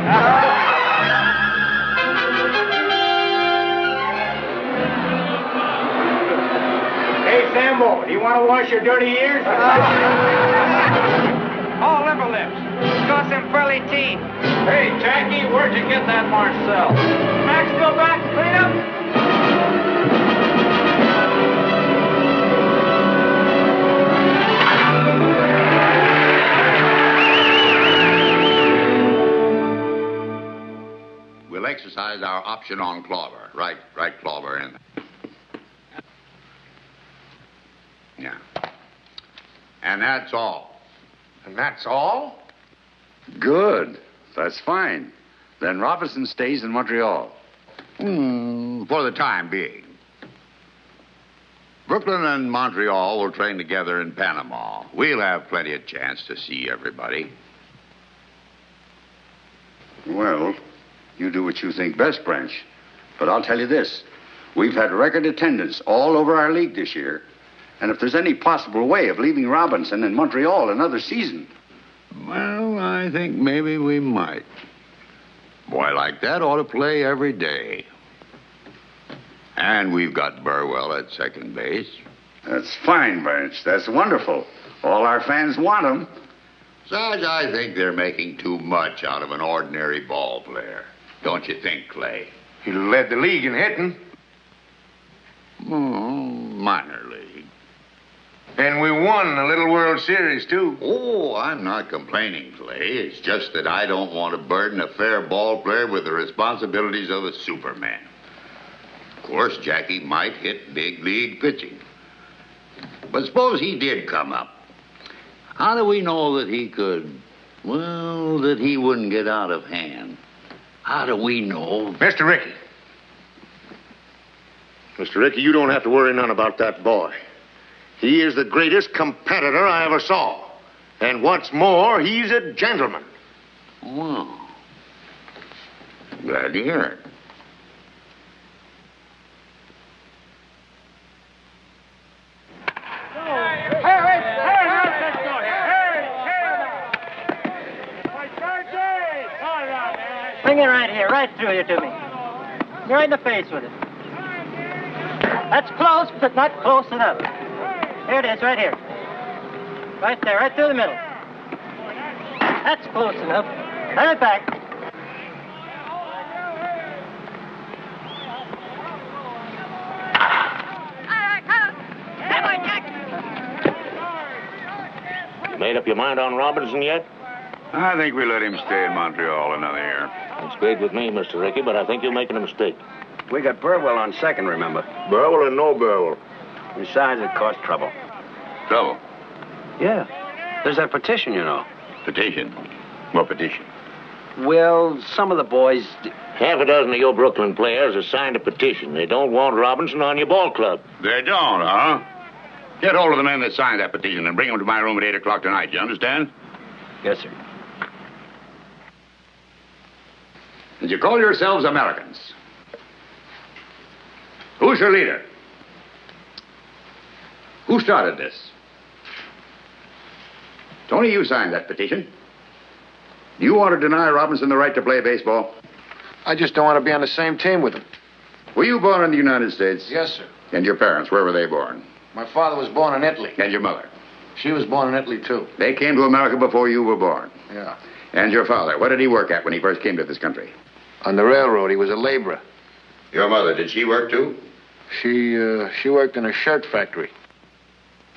Hey, Sambo, you want to wash your dirty ears? All liver lips. Got some frilly teeth. Hey, Jackie, where'd you get that Marcel? Max, go back, clean up. We'll exercise our option on Clover. Right, Clover. And yeah. And that's all. And that's all? Good. That's fine. Then Robinson stays in Montreal. For the time being. Brooklyn and Montreal will train together in Panama. We'll have plenty of chance to see everybody. Well, you do what you think best, Branch. But I'll tell you this. We've had record attendance all over our league this year. And if there's any possible way of leaving Robinson in Montreal another season, well, I think maybe we might. Boy like that ought to play every day. And we've got Burwell at second base. That's fine, Branch. That's wonderful. All our fans want him. Besides, I think they're making too much out of an ordinary ball player. Don't you think, Clay? He led the league in hitting. Minor league. And we won the Little World Series, too. Oh, I'm not complaining, Clay. It's just that I don't want to burden a fair ball player with the responsibilities of a Superman. Of course, Jackie might hit big league pitching. But suppose he did come up. How do we know that he could, well, that he wouldn't get out of hand? How do we know? Mr. Rickey. Mr. Rickey, you don't have to worry none about that boy. He is the greatest competitor I ever saw. And what's more, he's a gentleman. Well, glad to hear it. Bring it right here, right through here to me. You're right in the face with it. That's close, but not close enough. Here it is, right here. Right there, right through the middle. That's close enough. Turn it back. You made up your mind on Robinson yet? I think we let him stay in Montreal another year. It's great with me, Mr. Rickey, but I think you're making a mistake. We got Burwell on second, remember? Burwell or no Burwell? Besides, it caused trouble. Trouble? Yeah. There's that petition, you know. Petition? What petition? Well, some of the boys... Half a dozen of your Brooklyn players have signed a petition. They don't want Robinson on your ball club. They don't, huh? Get hold of the men that signed that petition and bring them to my room at 8 o'clock tonight. You understand? Yes, sir. And you call yourselves Americans. Who's your leader? Who started this? Tony, you signed that petition. Do you want to deny Robinson the right to play baseball? I just don't want to be on the same team with him. Were you born in the United States? Yes, sir. And your parents, where were they born? My father was born in Italy. And your mother? She was born in Italy, too. They came to America before you were born? Yeah. And your father, what did he work at when he first came to this country? On the railroad, he was a laborer. Your mother, did she work, too? She worked in a shirt factory.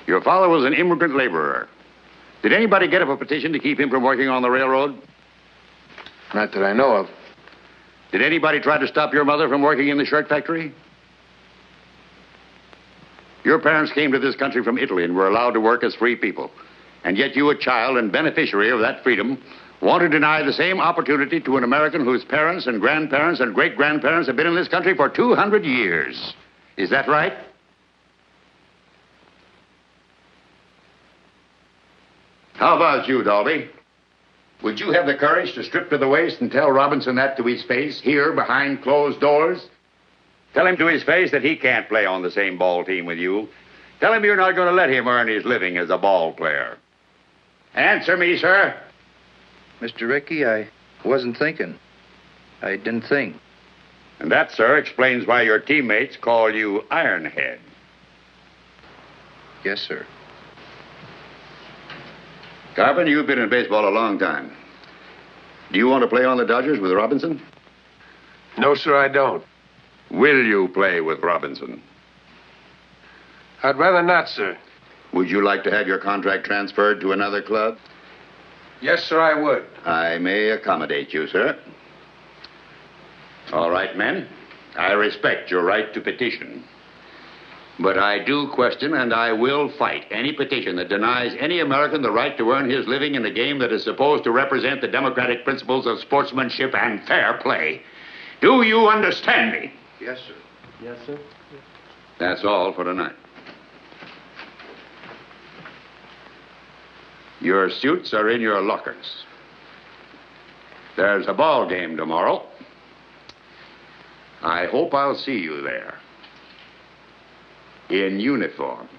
Your father was an immigrant laborer. Did anybody get up a petition to keep him from working on the railroad? Not that I know of. Did anybody try to stop your mother from working in the shirt factory? Your parents came to this country from Italy and were allowed to work as free people. And yet you, a child and beneficiary of that freedom, want to deny the same opportunity to an American whose parents and grandparents and great-grandparents have been in this country for 200 years. Is that right? How about you, Dalby? Would you have the courage to strip to the waist and tell Robinson that to his face, here behind closed doors? Tell him to his face that he can't play on the same ball team with you. Tell him you're not going to let him earn his living as a ball player. Answer me, sir. Mr. Rickey, I wasn't thinking. I didn't think. And that, sir, explains why your teammates call you Ironhead. Yes, sir. Carpenter, you've been in baseball a long time. Do you want to play on the Dodgers with Robinson? No, sir, I don't. Will you play with Robinson? I'd rather not, sir. Would you like to have your contract transferred to another club? Yes, sir, I would. I may accommodate you, sir. All right, men. I respect your right to petition. But I do question and I will fight any petition that denies any American the right to earn his living in a game that is supposed to represent the democratic principles of sportsmanship and fair play. Do you understand me? Yes, sir. Yes, sir. That's all for tonight. Your suits are in your lockers. There's a ball game tomorrow. I hope I'll see you there. In uniform.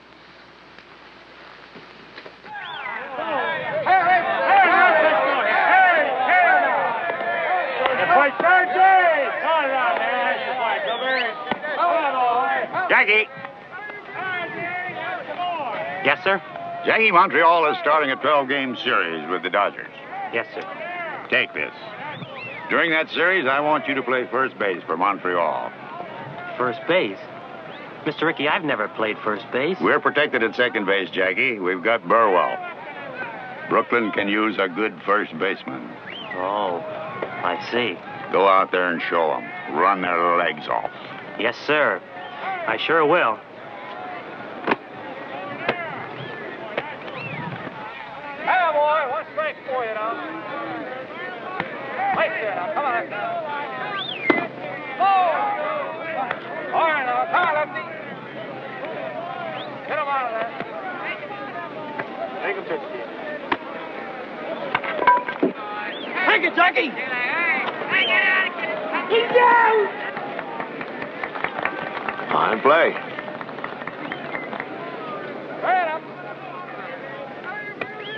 Jackie! Yes, sir? Jackie, Montreal is starting a 12-game series with the Dodgers. Yes, sir. Take this. During that series, I want you to play first base for Montreal. First base? Mr. Ricky, I've never played first base. We're protected at second base, Jackie. We've got Burwell. Brooklyn can use a good first baseman. Oh, I see. Go out there and show them. Run their legs off. Yes, sir. I sure will. Hey, boy, one strike for you now. Right there now, come on. Oh! All right now, come on, lefty. Get him out of there. Take him, pitch. Take it, Jackie! He's out! Fine play. Hurry it up.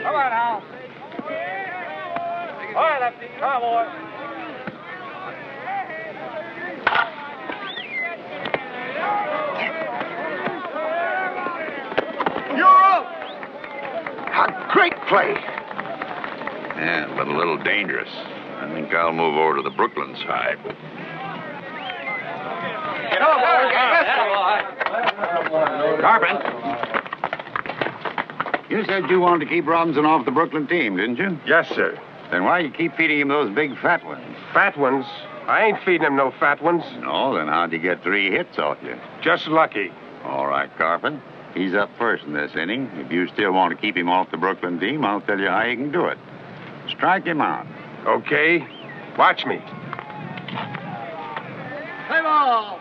Come on now. All right, lefty. Come on, boy. You're up! A great play. Yeah, but a little dangerous. I think I'll move over to the Brooklyn side. Carpin. You said you wanted to keep Robinson off the Brooklyn team, didn't you? Yes, sir. Then why you keep feeding him those big fat ones? Fat ones? I ain't feeding him no fat ones. No, then how'd you get 3 hits off you? Just lucky. All right, Carpin. He's up first in this inning. If you still want to keep him off the Brooklyn team, I'll tell you how you can do it. Strike him out. Okay. Watch me. Play ball.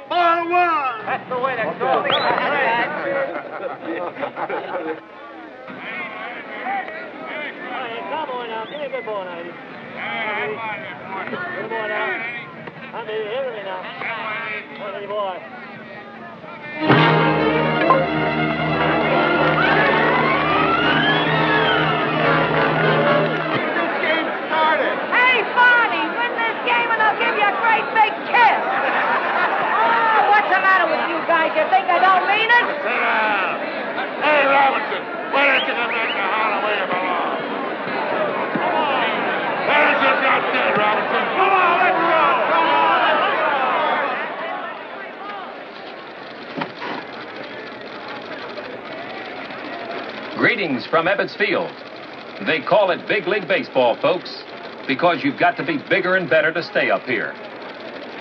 Ball 1. That's the way to go. Come on now. Give me a good ball now. Good boy now. I'm here me now. Good boy. Hey, Barney, win this game and I'll give you a great big kiss. Oh, what's the matter with you guys? You think I don't mean it? Sit down. Hey, Robinson, why don't you come back to Harlem where you belong? Come on. There's your got dead, Robinson. Come on, let's go. Come on. Greetings from Ebbets Field. They call it Big League Baseball, folks, because you've got to be bigger and better to stay up here.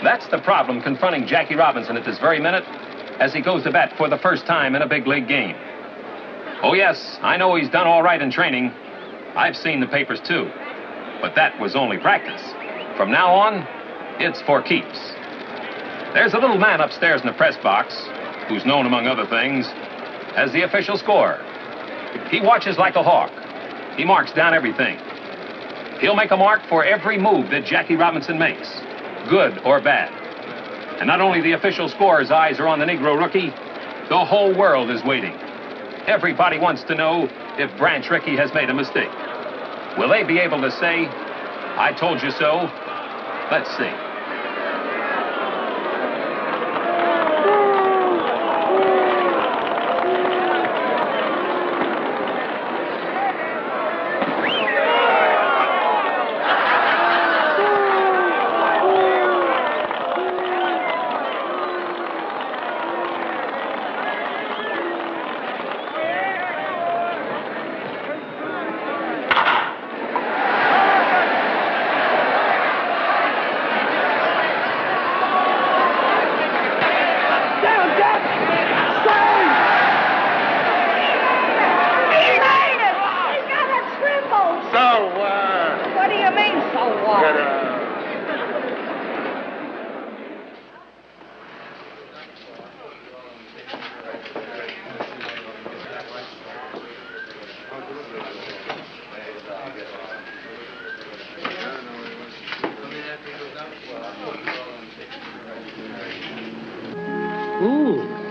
That's the problem confronting Jackie Robinson at this very minute as he goes to bat for the first time in a big league game. Oh, yes, I know he's done all right in training. I've seen the papers, too. But that was only practice. From now on, it's for keeps. There's a little man upstairs in the press box who's known, among other things, as the official scorer. He watches like a hawk. He marks down everything. He'll make a mark for every move that Jackie Robinson makes, good or bad. And not only the official scorer's eyes are on the Negro rookie, the whole world is waiting. Everybody wants to know if Branch Rickey has made a mistake. Will they be able to say, I told you so? Let's see.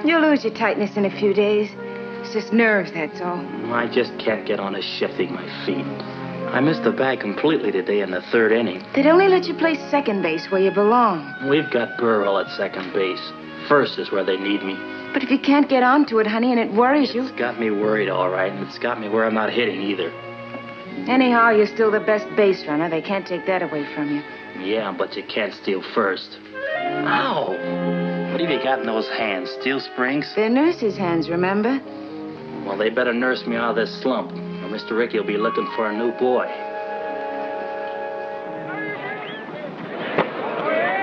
You'll lose your tightness in a few days. It's just nerves, that's all. I just can't get on to shifting my feet. I missed the bag completely today in the third inning. They'd only let you play second base where you belong. We've got Burwell at second base. First is where they need me. But if you can't get onto it, honey, and it worries you... It's got me worried, all right, and it's got me where I'm not hitting either. Anyhow, you're still the best base runner. They can't take that away from you. Yeah, but you can't steal first. Ow! What have you got in those hands? Steel springs? They're nurse's hands, remember? Well, they better nurse me out of this slump, or Mr. Ricky will be looking for a new boy.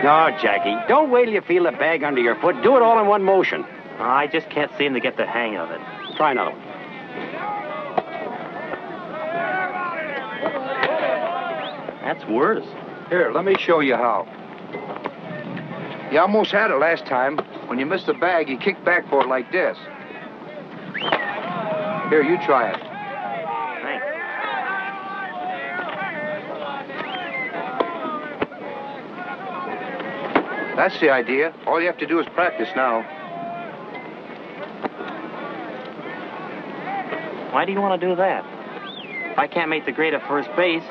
No, Jackie, don't wait till you feel the bag under your foot. Do it all in one motion. I just can't seem to get the hang of it. Try another one. That's worse. Here, let me show you how. You almost had it last time. When you missed the bag, you kicked back for it like this. Here, you try it. Thanks. That's the idea. All you have to do is practice now. Why do you want to do that? If I can't make the grade at first base,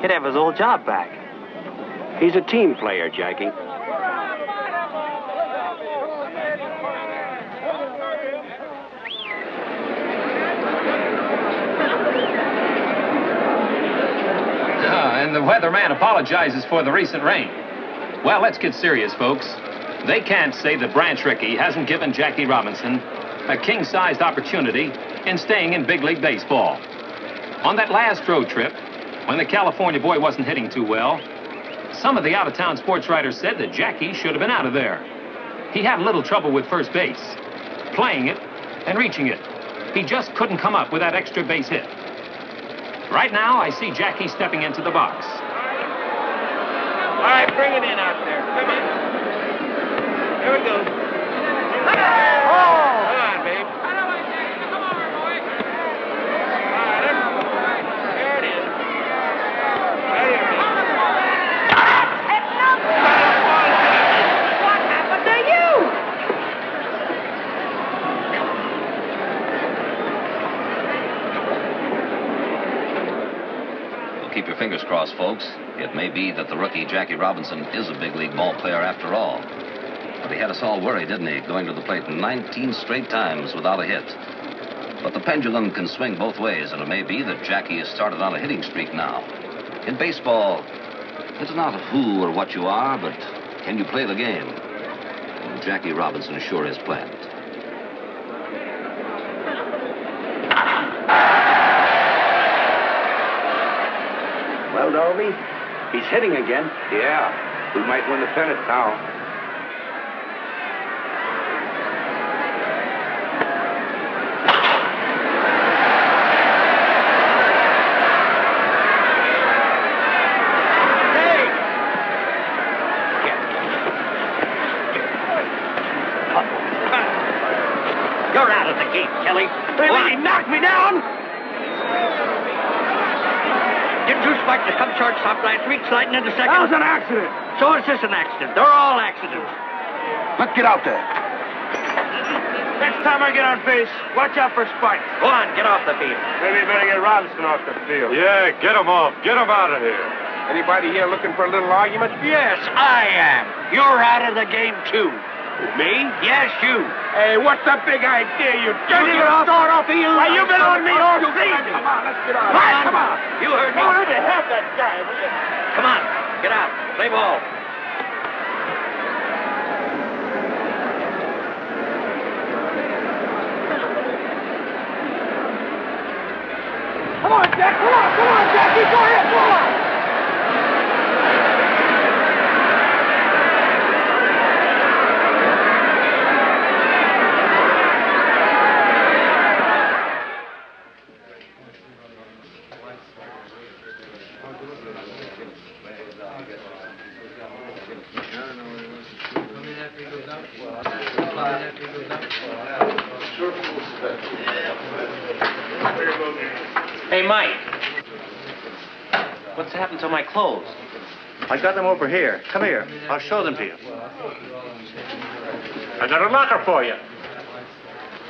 he'd have his old job back. He's a team player, Jackie. And the weatherman apologizes for the recent rain. Well, let's get serious, folks. They can't say that Branch Rickey hasn't given Jackie Robinson a king-sized opportunity in staying in big league baseball. On that last road trip, when the California boy wasn't hitting too well, some of the out-of-town sports writers said that Jackie should have been out of there. He had a little trouble with first base, playing it and reaching it. He just couldn't come up with that extra base hit. Right now, I see Jackie stepping into the box. All right, bring it in out there. Come in. There we go. Oh! Come on, babe. Come over, boy. All right, there it is. Right here. What happened to you? Keep your fingers crossed, folks. It may be that the rookie Jackie Robinson is a big league ball player after all. But he had us all worried, didn't he, going to the plate 19 straight times without a hit. But the pendulum can swing both ways, and it may be that Jackie has started on a hitting streak now. In baseball, it's not who or what you are, but can you play the game? And Jackie Robinson sure is playing it. Well, Dolby, he's hitting again. Yeah, we might win the pennant now. You're out of the game, Kelly. Really? He knocked me down? Didn't you expect to come shortstop last week, sliding into second? That was an accident. So is this an accident? They're all accidents. Let's get out there. Next time I get on base, watch out for spikes. Go on, get off the field. Maybe you better get Robinson off the field. Yeah, get him off. Get him out of here. Anybody here looking for a little argument? Yes, I am. You're out of the game, too. Me? Yes, you. Hey, what's the big idea, you Get it off the field. Why, you've been on me all season. Come on, let's get out. Right, Come on. You heard me. Go ahead and have that guy, will you? Come on, get out. Play ball. Come on, Jack. Come on, Jackie. Go ahead, go on. Hey, Mike. What's happened to my clothes? I got them over here. Come here. I'll show them to you. I got a locker for you.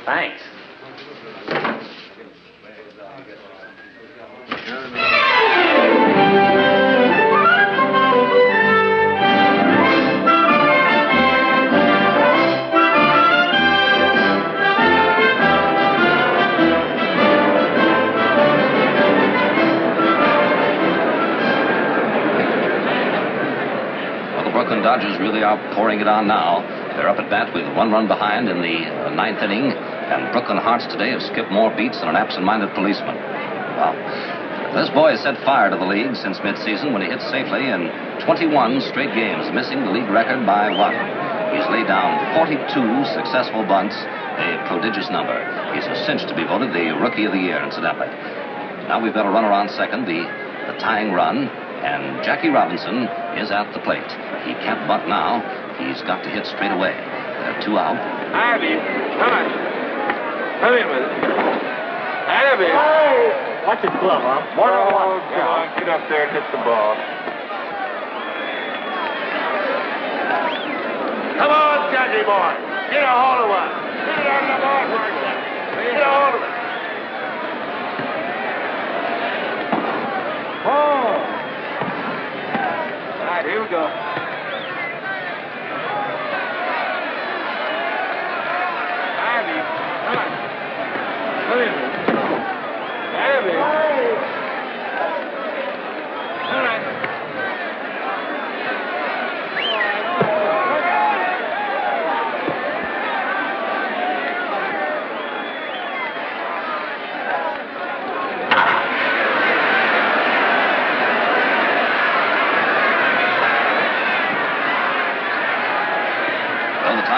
Thanks. Dodgers really are pouring it on now. They're up at bat with 1 run behind in the 9th inning, and Brooklyn Hearts today have skipped more beats than an absent-minded policeman. Well, this boy has set fire to the league since midseason when he hit safely in 21 straight games, missing the league record by 1. He's laid down 42 successful bunts, a prodigious number. He's a cinch to be voted the Rookie of the Year, incidentally. Now we've got a runner on second, the tying run, and Jackie Robinson is at the plate. He can't bunt now. He's got to hit straight away. There are 2 out. Abby, come on. Come in with it. Abby. Watch his glove, huh? More than one. Come on, get up there and hit the ball. Come on, Jackie boy. Get a hold of one. Get it on the ball, Mark. Get a hold of it. Oh. All right, here we go. Abby, come on. Come in. Abby. All right.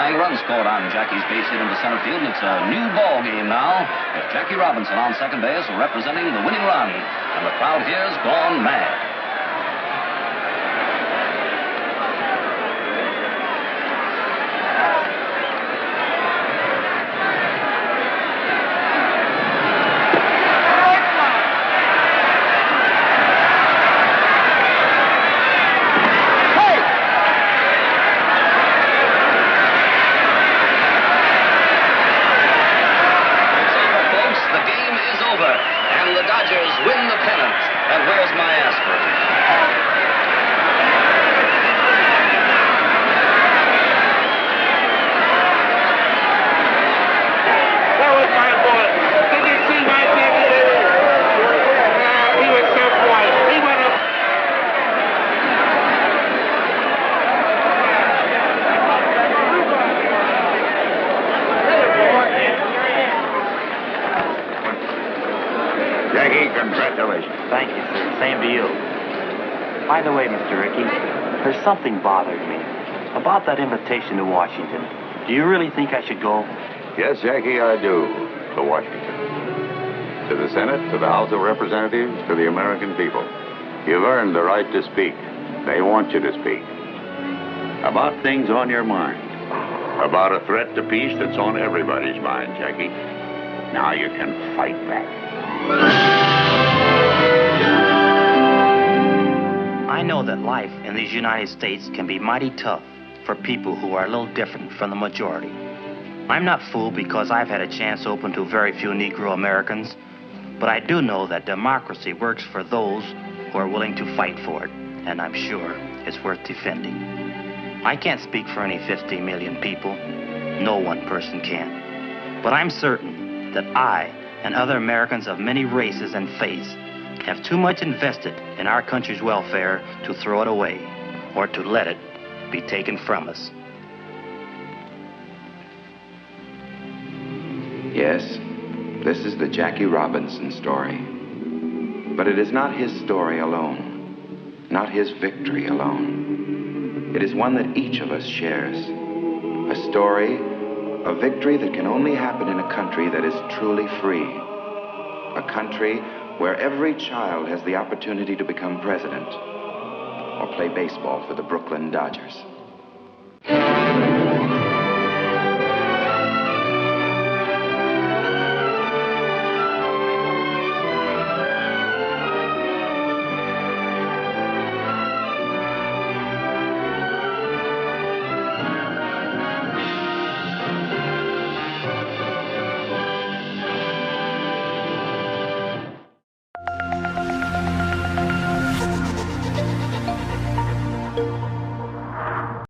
Run scored on Jackie's base hit into center field, and it's a new ball game now with Jackie Robinson on second base representing the winning run, and the crowd here's gone mad. Thank you, sir. Same to you. By the way, Mr. Rickey, there's something bothering me about that invitation to Washington. Do you really think I should go? Yes, Jackie, I do. To Washington. To the Senate, to the House of Representatives, to the American people. You've earned the right to speak. They want you to speak. About things on your mind. About a threat to peace that's on everybody's mind, Jackie. Now you can fight back. I know that life in these United States can be mighty tough for people who are a little different from the majority. I'm not fooled because I've had a chance open to very few Negro Americans, but I do know that democracy works for those who are willing to fight for it, and I'm sure it's worth defending. I can't speak for any 50 million people. No one person can. But I'm certain that I and other Americans of many races and faiths have too much invested in our country's welfare to throw it away or to let it be taken from us. Yes, this is the Jackie Robinson story. But it is not his story alone, not his victory alone. It is one that each of us shares. A story, a victory that can only happen in a country that is truly free. A country where every child has the opportunity to become president or play baseball for the Brooklyn Dodgers.